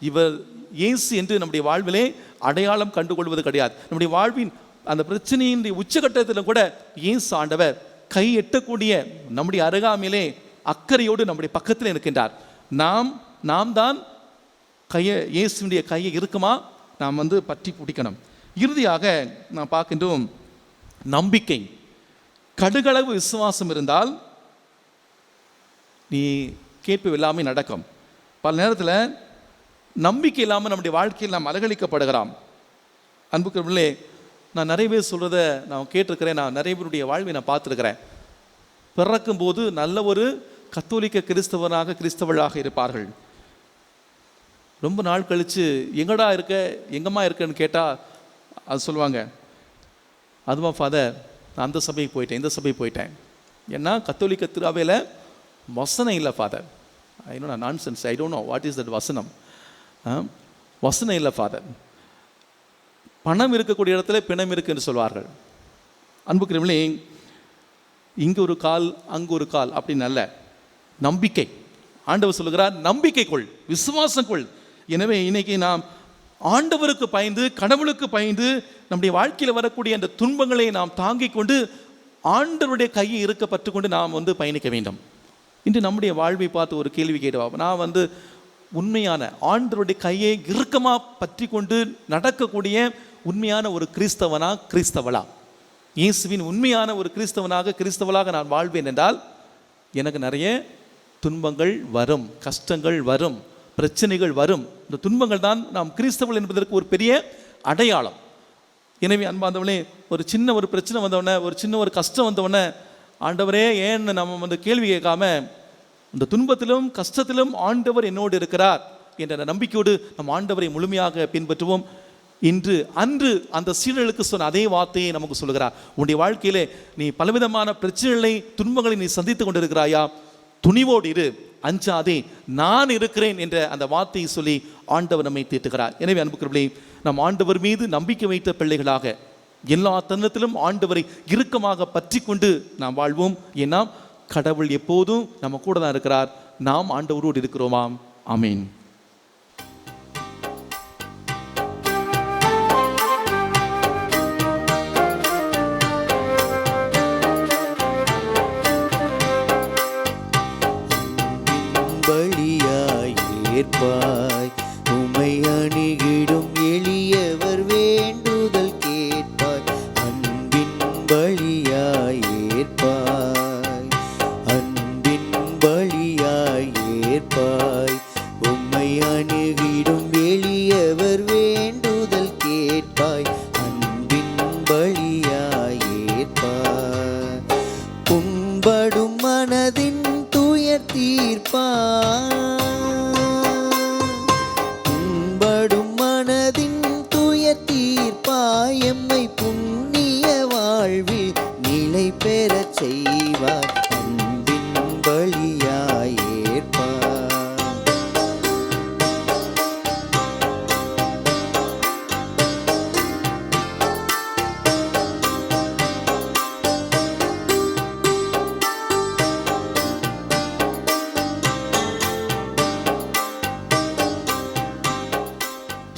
இவர் இயேசு என்று நம்முடைய வாழ்விலே அடையாளம் கண்டுகொள்வது கிடையாது. நம்முடைய வாழ்வின் அந்த பிரச்சனையின் உச்சகட்டத்தில் கூட இயேசு ஆண்டவர் கை எட்டக்கூடிய நம்முடைய அருகாமையிலே அக்கறையோடு நம்முடைய பக்கத்தில் இருக்கின்றார். நாம் தான் கையை, இயேசுடைய கையை இருக்குமா நாம் பற்றி பிடிக்கணும். இறுதியாக நாம் பார்க்கின்றோம், நம்பிக்கை. கடுகளவு விசுவாசம் இருந்தால் நீ கேட்பு எல்லாமே நடக்கும். பல நேரத்தில் நம்பிக்கை இல்லாமல் நம்முடைய வாழ்க்கையில் நாம் அலகழிக்கப்படுகிறோம். அன்புக்குரியவர்களே, நான் நிறைய பேர் சொல்கிறத நான் கேட்டிருக்கிறேன், நான் நிறைய பேருடைய வாழ்வை நான் பார்த்துருக்கிறேன். பிறக்கும்போது நல்ல ஒரு கத்தோலிக்க கிறிஸ்தவனாக கிறிஸ்தவளாக இருப்பார்கள். ரொம்ப நாள் கழித்து எங்கடா இருக்க, எங்கம்மா இருக்கன்னு கேட்டால் அது சொல்லுவாங்க, அதுவா ஃபாதர் நான் அந்த சபைக்கு போயிட்டேன், இந்த சபைக்கு போயிட்டேன். ஏன்னா கத்தோலிக்க திருவையில் வசனம் இல்லை father. I know nonsense, I don't know what is that வசனம். வசனம் இல்லை ஃபாதர். பணம் இருக்கக்கூடிய இடத்துல பிணம் இருக்குன்னு சொல்வார்கள். அன்புக்குரியவர்களே, இங்கே ஒரு கால் அங்கே ஒரு கால் அப்படின்னு அல்ல, நம்பிக்கை. ஆண்டவர் சொல்லுகிறார், நம்பிக்கை கொள், விசுவாசம் கொள். எனவே இன்னைக்கு நாம் ஆண்டவருக்கு பயந்து, கடவுளுக்கு பயந்து, நம்முடைய வாழ்க்கையில் வரக்கூடிய அந்த துன்பங்களை நாம் தாங்கிக் கொண்டு ஆண்டவருடைய கையை இருக்க பற்றுக்கொண்டு நாம் பயணிக்க வேண்டும். இன்று நம்முடைய வாழ்வை பார்த்து ஒரு கேள்வி கேட்டுவா, நான் உண்மையான ஆண்டவருடைய கையை இறுக்கமாக பற்றி கொண்டு நடக்கக்கூடிய உண்மையான ஒரு கிறிஸ்தவனா கிறிஸ்தவளா? இயேசுவின் உண்மையான ஒரு கிறிஸ்தவளாக நான் வாழ்வேன் என்றால் எனக்கு நிறைய துன்பங்கள் வரும், கஷ்டங்கள் வரும், பிரச்சனைகள் வரும். இந்த துன்பங்கள் தான் நாம் கிறிஸ்தவர்கள் என்பதற்கு ஒரு பெரிய அடையாளம். எனவே அன்பார்ந்தவர்களே, ஒரு சின்ன ஒரு பிரச்சனை வந்தவொடனே, ஒரு சின்ன ஒரு கஷ்டம் வந்தவொடனே, ஆண்டவரே ஏன்னு நம்ம கேள்வி கேட்காம, இந்த துன்பத்திலும் கஷ்டத்திலும் ஆண்டவர் என்னோடு இருக்கிறார் என்ற நம்பிக்கையோடு நம் ஆண்டவரை முழுமையாக பின்பற்றுவோம். அன்று அந்த சீடர்களுக்கு சொன்ன அதே வார்த்தையை நமக்கு சொல்லுகிறார். உன்னுடைய வாழ்க்கையிலே நீ பலவிதமான பிரச்சனைகளை, துன்பங்களை நீ சந்தித்து கொண்டிருக்கிறாயா? துணிவோடு இரு, அஞ்சாதே, நான் இருக்கிறேன் என்ற அந்த வார்த்தையை சொல்லி ஆண்டவர் நம்மை தேற்றுகிறார். எனவே அன்புக்குரியவர்களே, நம் ஆண்டவர் மீது நம்பிக்கை வைத்த பிள்ளைகளாக எல்லா தருணத்திலும் ஆண்டவரை இறுக்கமாக பற்றி கொண்டு நாம் வாழ்வோம். ஏன்னா கடவுள் எப்போதும் நம்ம கூட தான் இருக்கிறார். நாம் ஆண்டவரோடு இருக்கிறோமாம். ஆமீன். பலியாய் ஏற்பாய், உமை அணுகிடும் எளியவர் வேண்டுதல் கேட்பாய். அன்பின் பலியாய் ஏற்பாய், அன்பின் பலியாய் ஏற்பாய், உம்மை அணுகிடும் எளியவர் வேண்டுதல் கேட்பாய். அன்பின் பலியாய் ஏற்பாய், புண்படும் மனதின் துயர் தீர்ப்பாய், புண்படும் மனதின் துயர் தீர்ப்பாய், எம்மை புண்ணிய வாழ்வில் நிலை பெறச் செய்வாய். அன்பின் பலியாய் ஏற்பாய்.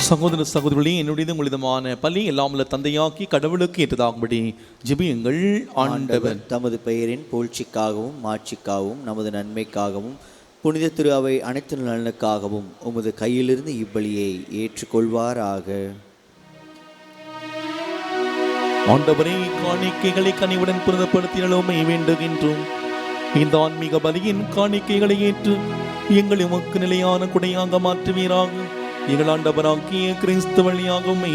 சகோதர சகோதரிகளே, என்னுடைய உங்களிதமான பலி எல்லாம் உள்ள தந்தையாக்கி கடவுளுக்கு ஏற்றதாகும்படி ஜெபியுங்கள். ஆண்டவர் தமது பெயரின் புகழ்ச்சிக்காகவும் மாட்சிக்காகவும் நமது நன்மைக்காகவும் புனித திரு அவை அனைத்து நலனுக்காகவும் உமது கையிலிருந்து இப்பலியை ஏற்றுக்கொள்வாராக. ஆண்டவரே, காணிக்கைகளை கனிவுடன் புனிதப்படுத்தினோமை வேண்டுகின்றோம். இந்த ஆன்மீக பலியின் காணிக்கைகளை ஏற்று எங்களை உமக்கு நிலையான குடையாக மாற்றுவீராக. எங்கள் ஆண்டவராகிய கிறிஸ்து வழியாக உம்மை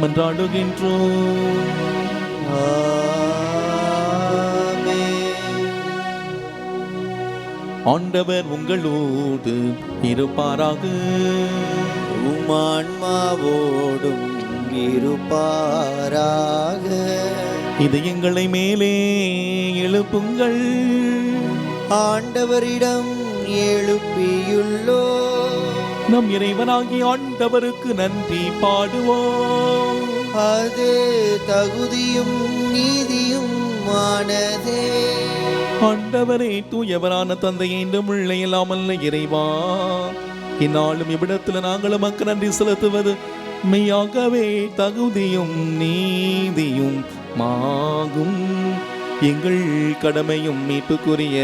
மன்றாடுகின்றோம். ஆண்டவர் உங்களோடு இருப்பாராக. உம்மான்மாவோடும் இருப்பாராக. இதயங்களை மேலே எழுப்புங்கள். ஆண்டவரிடம் எழுப்பியுள்ளோ. நம் இறைவனாகிய ஆண்டவருக்கு நன்றி பாடுவோம். அது தகுதியும் நீதியும் ஆனதே. ஆண்டவரே, தூயவரான தந்தையை உள்ள இல்லாமல் இறைவா, இந்நாளும் இவ்விடத்தில் நாங்கள் உமக்கு நன்றி செலுத்துவது மெய்யாகவே தகுதியும் நீதியும் ஆகும். எங்கள் கடமையும் மீட்புக்குரிய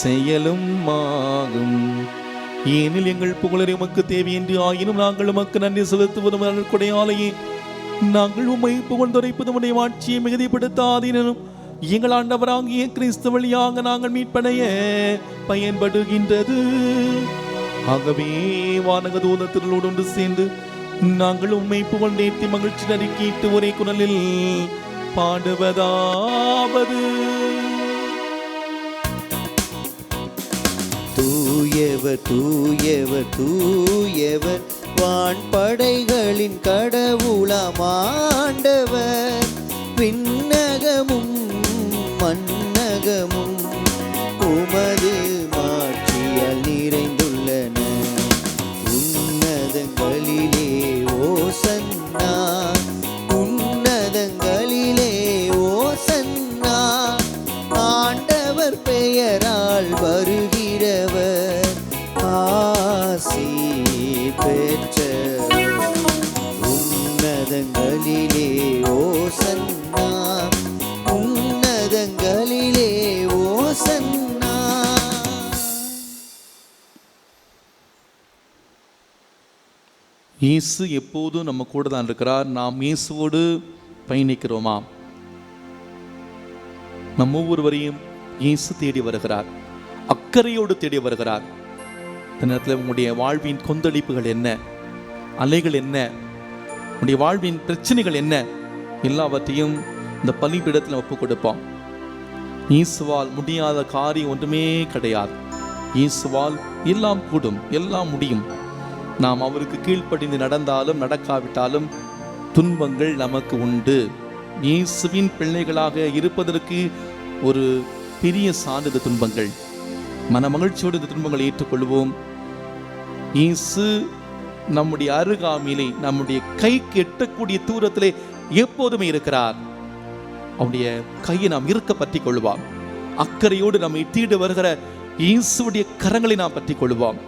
செயலும் ஆகும். ஏனில் எங்கள் புகழரை உமக்கு தேவை என்று ஆயினும் நாங்கள் உமக்கு நன்றி செலுத்துவதும் நற்கொடையாலேயே நாங்கள் உம்மை புகழ்ந்துரைப்பதும் உடைய ஆட்சியை மிகுதிப்படுத்தாதீனும் எங்கள் ஆண்டவராகிய கிறிஸ்து வழியாக நாங்கள் மீட்படைய பயன்படுகின்றது. ஆகவே வானக தூதத்தினரோடு ஒன்று சேர்ந்து நாங்கள் உம்மை புகழ்ந்தேத்தி மகிழ்ச்சி நறுக்கிட்டு ஒரே குரலில் பாடுவதாவது: தூயவர் தூயவர் தூயவர் வான்படைகளின் கடவுளாம் ஆண்டவர். விண்ணகமும் மண்ணகமும் உமது மாட்சியால் நிறைந்துள்ளன. உன்னதங்களிலே ஓசன்னா, உன்னதங்களிலே ஓசன்னா. ஆண்டவர் பெயரால் வருகிறவர் ஆசி பெற்றவர். உன்னதங்களிலே ஓசன்னா, உன்னதங்களிலே ஓசன்னா. இயேசு எப்போதும் நம்ம கூட தான் இருக்கிறார். நாம் இயேசுவோடு பயணிக்கிறோமா? நம்ம ஒவ்வொருவரையும் இயேசு தேடி வருகிறார், அக்கறையோடு தேடி வருகிறார். இந்த நேரத்தில் உங்களுடைய வாழ்வின் கொந்தளிப்புகள் என்ன, அலைகள் என்ன, உங்களுடைய வாழ்வின் பிரச்சனைகள் என்ன, எல்லாவற்றையும் இந்த பலிபீடத்தில் ஒப்பு கொடுப்போம். இயேசுவால் முடியாத காரியம் ஒன்றுமே கிடையாது. இயேசுவால் எல்லாம் கூடும், எல்லாம் முடியும். நாம் அவருக்கு கீழ்ப்படிந்து நடந்தாலும் நடக்காவிட்டாலும் துன்பங்கள் நமக்கு உண்டு. இயேசுவின் பிள்ளைகளாக இருப்பதற்கு ஒரு பெரிய சான்றிதழ் துன்பங்கள். மன மகிழ்ச்சியோடு இந்த துன்பங்களை ஏற்றுக்கொள்வோம். இயேசு நம்முடைய அருகாமையிலே, நம்முடைய கைக்கு எட்டக்கூடிய தூரத்திலே எப்போதுமே இருக்கிறார். அவருடைய கையை நாம் இருக்க பற்றி கொள்வோம். அக்கறையோடு நம்மை தீடு வருகிற இயேசுடைய கரங்களை நாம் பற்றி கொள்வோம்.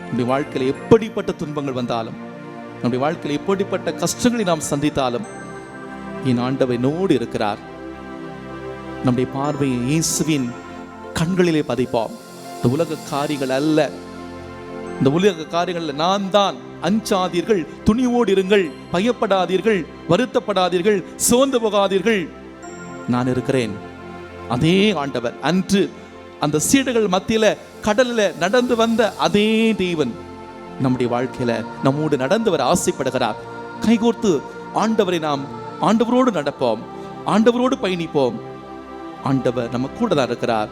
நம்முடைய வாழ்க்கையில் எப்படிப்பட்ட துன்பங்கள் வந்தாலும், நம்முடைய வாழ்க்கையில் எப்படிப்பட்ட கஷ்டங்களை நாம் சந்தித்தாலும், என் ஆண்டவர் என்னோடு இருக்கிறார். நம்முடைய பார்வையை இயேசுவின் கண்களிலே பதிப்போம். இந்த உலக காரியங்கள் அல்ல, இந்த உலக காரியங்கள் நான் தான். அஞ்சாதீர்கள், துணிவோடு இருங்கள், பயப்படாதீர்கள், வருத்தப்படாதீர்கள், சோர்ந்து போகாதீர்கள், நான் இருக்கிறேன். அதே ஆண்டவர் அன்று அந்த சீடர்கள் மத்தியில கடல்ல நடந்து வந்த அதே தேவன் நம்முடைய வாழ்க்கையில நம்மோடு நடந்து வர ஆசைப்படுகிறார். கைகோர்த்து ஆண்டவரை நாம் ஆண்டவரோடு நடப்போம், ஆண்டவரோடு பயணிப்போம். ஆண்டவர் நம்ம கூட தான் இருக்கிறார்.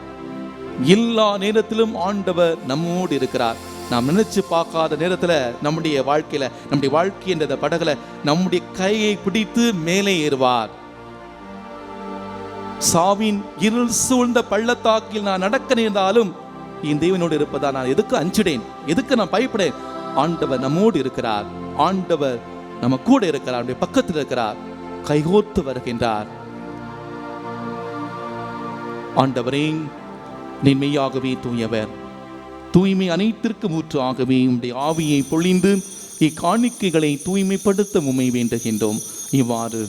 எல்லா நேரத்திலும் ஆண்டவர் நம்மோடு இருக்கிறார். நாம் நினைச்சு பார்க்காத நேரத்துல நம்முடைய வாழ்க்கையில, நம்முடைய வாழ்க்கை என்ற படகுல நம்முடைய கையை பிடித்து மேலே ஏறுவார். சாவின் இருள் சூழ்ந்த பள்ளத்தாக்கில் நான் நடக்க நேர்ந்தாலும் என் தேவனோடு இருப்பதா நான் எதுக்கு அஞ்சிடேன், எதுக்கு நான் பயப்படேன்? ஆண்டவர் நம்மோடு இருக்கிறார், ஆண்டவர் நம்ம கூட இருக்கிறார், நம்முடைய பக்கத்தில் இருக்கிறார், கைகோர்த்து வருகின்றார். ஆண்டவரே, நீ மெய்யாகவே தூயவர், தூய்மை அனைத்திற்கு ஊற்று ஆகவே உம்முடைய ஆவியை பொழிந்து இக்காணிக்கைகளை தூய்மைப்படுத்த உம்மை வேண்டுகின்றோம். இவ்வாறு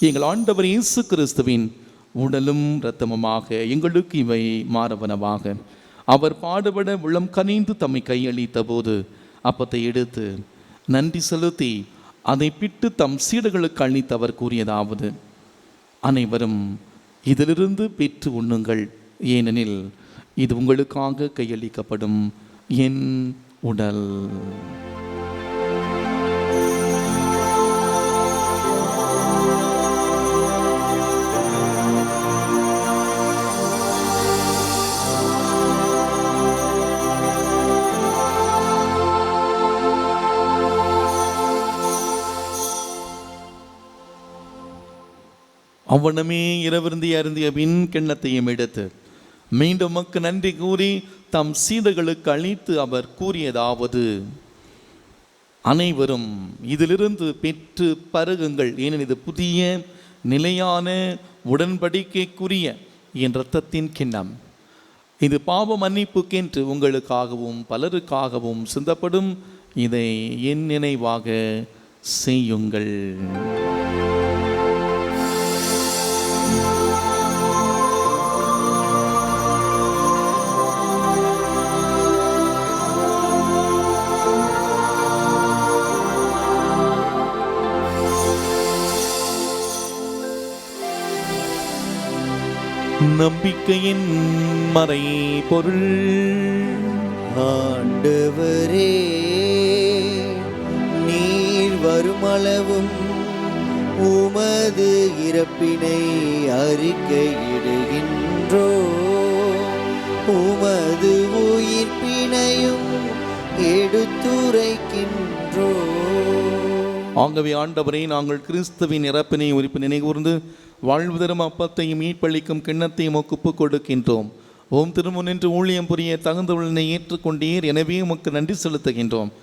எங்கள் ஆண்டவர் இயேசு கிறிஸ்துவின் உடலும் இரத்தமுமாக எங்களுக்கு இவை மாறவனவாக. அவர் பாடுபட உள்ளம் கனிந்து தம்மை கையளித்த போது அப்பத்தை எடுத்து நன்றி செலுத்தி அதை பிட்டு தம் சீடர்களுக்கு அளித்து அவர் கூறியதாவது: அனைவரும் இதிலிருந்து பெற்று உண்ணுங்கள், ஏனெனில் இது உங்களுக்காக கையளிக்கப்படும் என் உடல். அவ்வளமே இரவிருந்தி அருந்திய பின் கிண்ணத்தையும் எடுத்து மீண்டும் உமக்கு நன்றி கூறி தம் சீடர்களுக்கு அளித்து அவர் கூறியதாவது: அனைவரும் இதிலிருந்து பெற்று பருகுங்கள், ஏனெனில் இது புதிய நிலையான உடன்படிக்கைக்குரிய என் இரத்தத்தின் கிண்ணம். இது பாவ மன்னிப்புக்கென்று உங்களுக்காகவும் பலருக்காகவும் சிந்தப்படும். இதை என் நினைவாக செய்யுங்கள். நம்பிக்கையின் மறை பொருள். ஆண்டவரே, நீர் வரும் நாளவும் உமது இறப்பினை அறிக்கையிடுகின்றோ, உமது உயிர்ப்பினையும் எடுத்துரைக்கின்றோ. ஆகவே ஆண்டவரே, நாங்கள் கிறிஸ்துவின் இறப்பினை உயிர்ப்பு நினைகூர்ந்து வாழ்வு தரும் அப்பத்தையும் மீட்பளிக்கும் கிண்ணத்தையும் ஒப்புக் கொடுக்கின்றோம். ஓம் திருமுன்னின்று ஊழியம் புரிய தகுந்தவளனை ஏற்றுக்கொண்டீர், எனவே உமக்கு நன்றி செலுத்துகின்றோம்.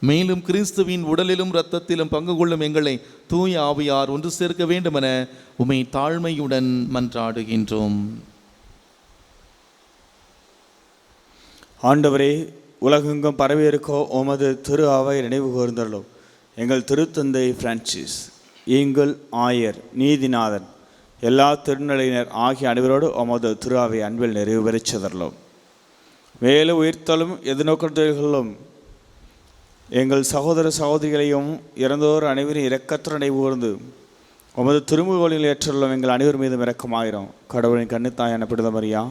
மேலும் கிறிஸ்துவின் உடலிலும் இரத்தத்திலும் பங்கு கொள்ளும் எங்களை தூய ஆவியார் ஒன்று சேர்க்க வேண்டுமென உமை தாழ்மையுடன் மன்றாடுகின்றோம். ஆண்டவரே, உலகெங்கும் பரவியிருக்கோ உமது திரு அவை நினைவு கூர்ந்தருளும். எங்கள் திருத்தந்தை பிரான்சிஸ், எங்கள் ஆயர், நீதிநாதன், எல்லா திருநிலையினர் ஆகிய அனைவரோடு உமது திரு அவை அன்பில் நிறைவு பெறச் செய்தருளும். மேலும் உயிர்த்தலும் எதிர்நோக்கங்களும் எங்கள் சகோதர சகோதரிகளையும் இறந்தோர் அனைவரும் இரக்கத்துடன் நினைவு கூர்ந்து உமது திருமுகோலில் ஏற்றுள்ளும் எங்கள் அனைவர் மீதும் இரக்கமாயிரும். கடவுளின் கன்னித்தாயான புனித மரியா,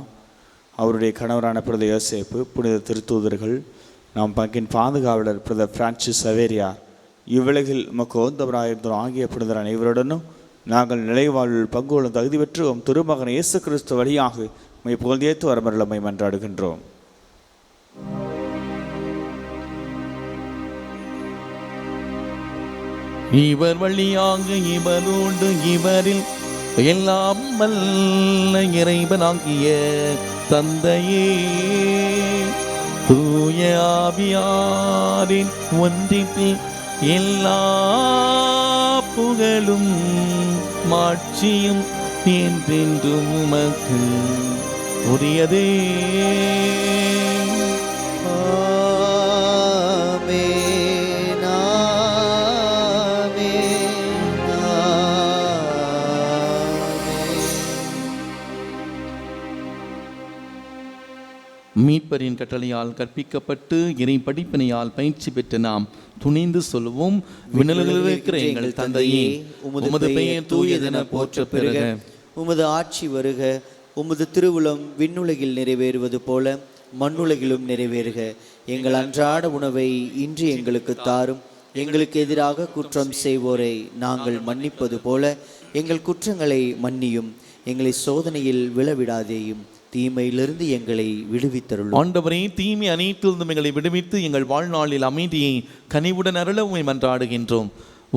அவருடைய கணவரான புனித யோசேப்பு, புனித திருத்தூதர்கள், நாம் பங்கின் பாதுகாவலர் புனித பிரான்சிஸ் சவேரியார், இவ்வுலகில் உமக்கு ஓந்தவராயிருந்தோர் ஆகிய புனிதர் அனைவருடனும் நாங்கள் நிலைவாழ்வில் பங்கு கொள்ளும் தகுதி பெற்று திருமகன் இயேசு கிறிஸ்து வழியாக உம்மை புகழ்ந்தேத்து வரமருளமை மன்றாடுகின்றோம். இவர் வழியாக இவரோடு இவரில் எல்லாம் வல்ல இறைவனாகிய தந்தையே, தூய ஆவியாரின் ஒன்றிப்பில் எல்லா புகழும் மாட்சியும் என்றென்றும் உமக்கு உரியதே. மீட்பரின் கட்டளையால் கற்பிக்கப்பட்டு இறை படிப்பினையால் பயிற்சி பெற்று நாம் துணிந்து சொல்லுவோம். விண்ணுலகில் இருக்கிற எங்கள் தந்தையே, உமது பெயர் தூயதென போற்ற பெறுக. உமது ஆட்சி வருக. உமது திருவுளம் விண்ணுலகில் நிறைவேறுவது போல மண்ணுலகிலும் நிறைவேறுக. எங்கள் அன்றாட உணவை இன்று எங்களுக்கு தாரும். எங்களுக்கு எதிராக குற்றம் செய்வோரை நாங்கள் மன்னிப்பது போல எங்கள் குற்றங்களை மன்னியும். எங்களை சோதனையில் விழவிடாதேயும், தீமையிலிருந்து எங்களை விடுவித்தருளும். ஆண்டவரே, தீமை அனைத்திலிருந்தும் எங்களை விடுவித்து எங்கள் வாழ்நாளில் அமைதியை கனிவுடன் அருள உம்மை மன்றாடுகின்றோம்.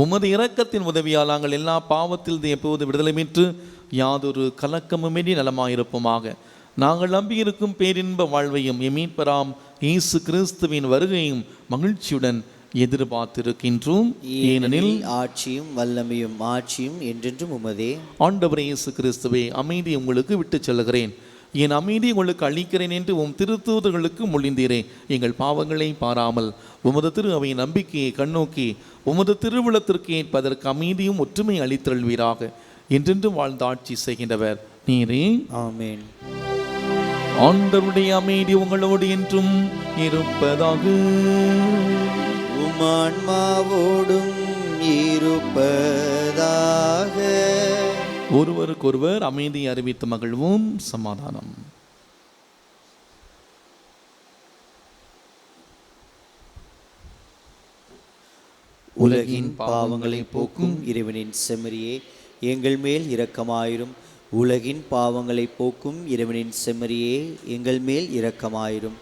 உமது இரக்கத்தின் உதவியால் நாங்கள் எல்லா பாவத்திலிருந்து எப்போது விடுதலை பெற்று யாதொரு கலக்கமுமின்றி நலமாயிருப்போமாக. நாங்கள் நம்பியிருக்கும் பேரின்ப வாழ்வையும் மீட்பராம் இயேசு கிறிஸ்துவின் வருகையும் மகிழ்ச்சியுடன் எதிர்பார்த்திருக்கின்றோம். ஏனெனில் ஆட்சியும் வல்லமையும் மாட்சியும் என்றென்றும் உமதே. ஆண்டவரே இயேசு கிறிஸ்துவே, அமைதி உங்களுக்கு விட்டு செல்கிறேன், என் அமைதி உங்களுக்கு அளிக்கிறேன் என்று உம் திருத்தூதர்களுக்கு மொழிந்தீரே. எங்கள் பாவங்களை பாராமல் உமது திரு அவை நம்பிக்கையை கண்ணோக்கி உமது திருவிழத்திற்கு ஏற்பதற்கு அமைதியும் ஒற்றுமை அளித்தருள்வீராக. என்றென்றும் வாழ்ந்து ஆட்சி செய்கின்றவர் நீரே. ஆமென். ஆண்டவருடைய அமைதி உங்களோடு என்றும் இருப்பதாக. உம் ஆன்மாவோடும் இருப்பதாக. ஒருவருக்கொருவர் அமைதியை அறிவித்து மகிழ்வோம். சமாதானம். உலகின் பாவங்களை போக்கும் இறைவனின் செம்மறியே, எங்கள் மேல் இரக்கமாயிரும். உலகின் பாவங்களை போக்கும் இறைவனின் செம்மறியே, எங்கள் மேல் இரக்கமாயிரும்.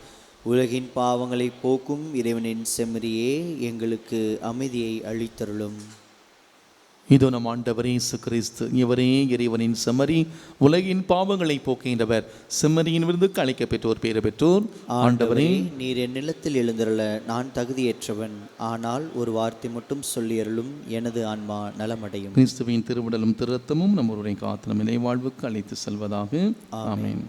உலகின் பாவங்களை போக்கும் இறைவனின் செம்மறியே, எங்களுக்கு அமைதியை அளித்தருளும். இதோ நம் ஆண்டவர் இயேசு கிறிஸ்து, இவரே இறைவனின் செம்மறி, உலகின் பாவங்களை போக்குகின்றவர். செம்மறியின் விருந்துக்கு அழைக்க பெற்றோர் பேறு பெற்றோர். ஆண்டவரே, நீர் என் நிலத்தில் எழுந்தருள நான் தகுதியற்றவன். ஆனால் ஒரு வார்த்தை மட்டும் சொல்லியருளும், எனது ஆன்மா நலமடையும். கிறிஸ்துவின் திருவுடலும் திருரத்தமும் நம்முடைய காத்து நம் நிலை வாழ்வுக்கு அழைத்து செல்வதாக. ஆமென்.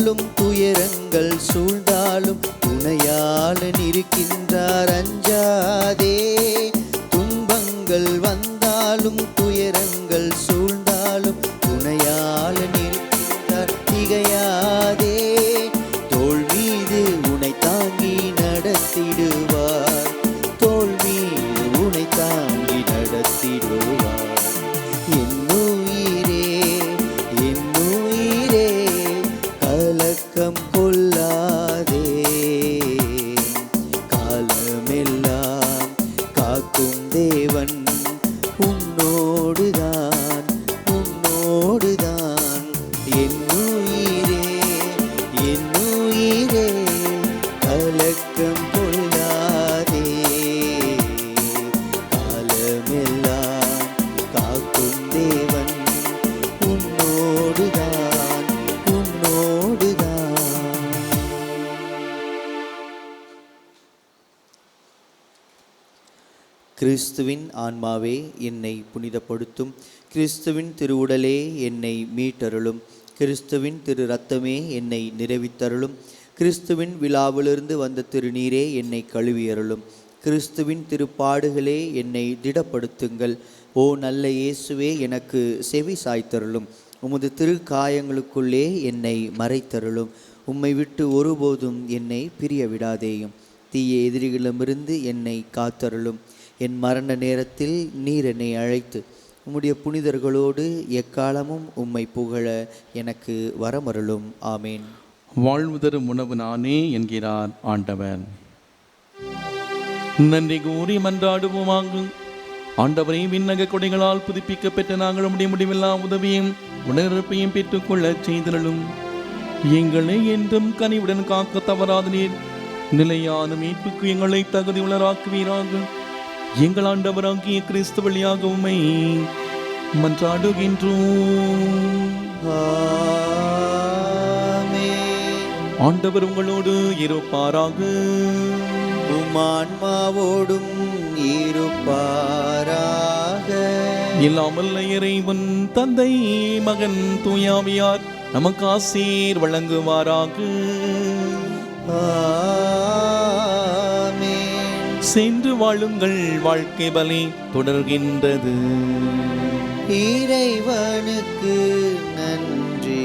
வந்தாலும் துயரங்கள் சூழ்ந்தாலும் துணையாளன் இருக்கின்றார் அஞ்சாதே. துன்பங்கள் வந்தாலும் துயரங்கள் சூழ்ந்தாலும் துணையாளன் இருக்கின்றார் திகையாதே. தோள் மீது உனை தாங்கி நடத்திடுவார், தோள் மீது உனை தாங்கி நடத்திடுவார். என்னுயிரே என்னுயிரே கலக்கம் கொள்ளாதே, காலமெல்லாம் காக்கும் தேவன் உன்னோடுதான் உன்னோடுதான். என்னுயிரே என்னுயிரே கலக்கம் கொள்ளாதே, காலமெல்லாம் காக்கும் தேவன் உன்னோடுதான் உன்னோடுதான். கிறிஸ்துவின் ஆன்மாவே என்னை புனிதப்படுத்தும், கிறிஸ்துவின் திருவுடலே என்னை மீட்டருளும், கிறிஸ்துவின் திரு இரத்தமே என்னை நிறைவித்தருளும், கிறிஸ்துவின் விழாவிலிருந்து வந்த திருநீரே என்னை கழுவியருளும், கிறிஸ்துவின் திருப்பாடுகளே என்னை திடப்படுத்துங்கள். ஓ நல்ல இயேசுவே, எனக்கு செவி சாய்த்தருளும், உமது திருக்காயங்களுக்குள்ளே என்னை மறைத்தருளும், உம்மை விட்டு ஒருபோதும் என்னை பிரிய விடாதேயும், தீய எதிரிகளிடமிருந்து என்னை காத்தருளும். என் மரண நேரத்தில் நீர் என்னை அழைத்து உம்முடைய புனிதர்களோடு எக்காலமும் உம்மை புகழ எனக்கு வரமருளும். ஆமேன். வாழ்வு தரும் உணவு நானே என்கிறார் ஆண்டவர். நன்றி கூறி மன்றாடுவோமாகும். ஆண்டவரை விண்ணக கொடைகளால் புதுப்பிக்கப்பட்ட நாங்கள் உம்முடைய முடிவில்லா உதவியும் உணர்ப்பையும் பெற்றுக்கொள்ளச் செய்தருளும். எங்களை என்றும் கனிவுடன் காக்க தவறாத நீர் நிலையான மீட்புக்கு எங்களை தகுதியுள்ளராக்குவீராக. எங்கள் ஆண்டவராகிய கிறிஸ்து வழியாக உம்மை மன்றாடுகின்றோம். ஆண்டவர் உங்களோடு இருப்பாராக. உம் ஆன்மாவோடும் இருப்பாராக. இல்லாமல் இறைவன் தந்தை மகன் தூயாவியார் நமக்கு ஆசீர் வழங்குவாராக. சென்று வாழுங்கள், வாழ்க்கை பலி தொடர்கின்றது. இறைவனுக்கு நன்றி.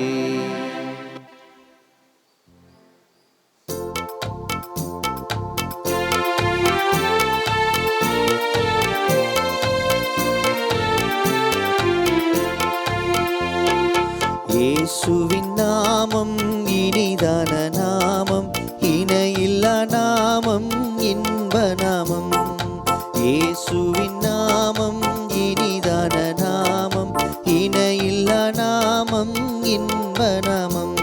இயேசுவின் நாமம் இனிதான நாமம், இணையில்லா நாமம், இன்ப நாமம். இயேசுவின் நாமம் இனிதான நாமம், இணையில்லா நாமம், இன்ப நாமம்.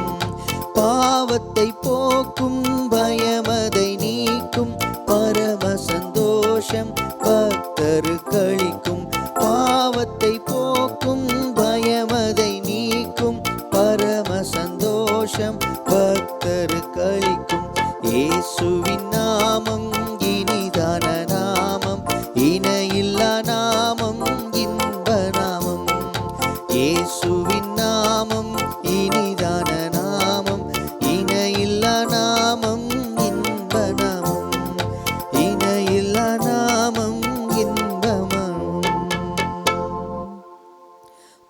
பாவத்தை போக்கும், பயமதை நீக்கும், பரம சந்தோஷம் பக்தருக்களிக்கும். பாவத்தை போக்கும், பயமதை நீக்கும், பரம சந்தோஷம் பக்தருக்களிக்கும். இயேசுவின் நாமம் இனிதான நாமம், இணையில்லா நாமம், இன்ப நாமம். இயேசுவின் நாமம் இனிதான நாமம், இணையில்லா நாமம், இன்ப நாமம். இணையில்லா நாமம், இன்ப நாமம்.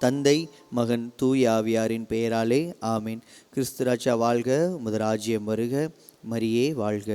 தந்தை மகன் தூய ஆவியாரின் பெயராலே ஆமீன். கிறிஸ்து ராஜா வாழ்க, உமது ராஜ்யம் வருக, மரியே வாழ்க.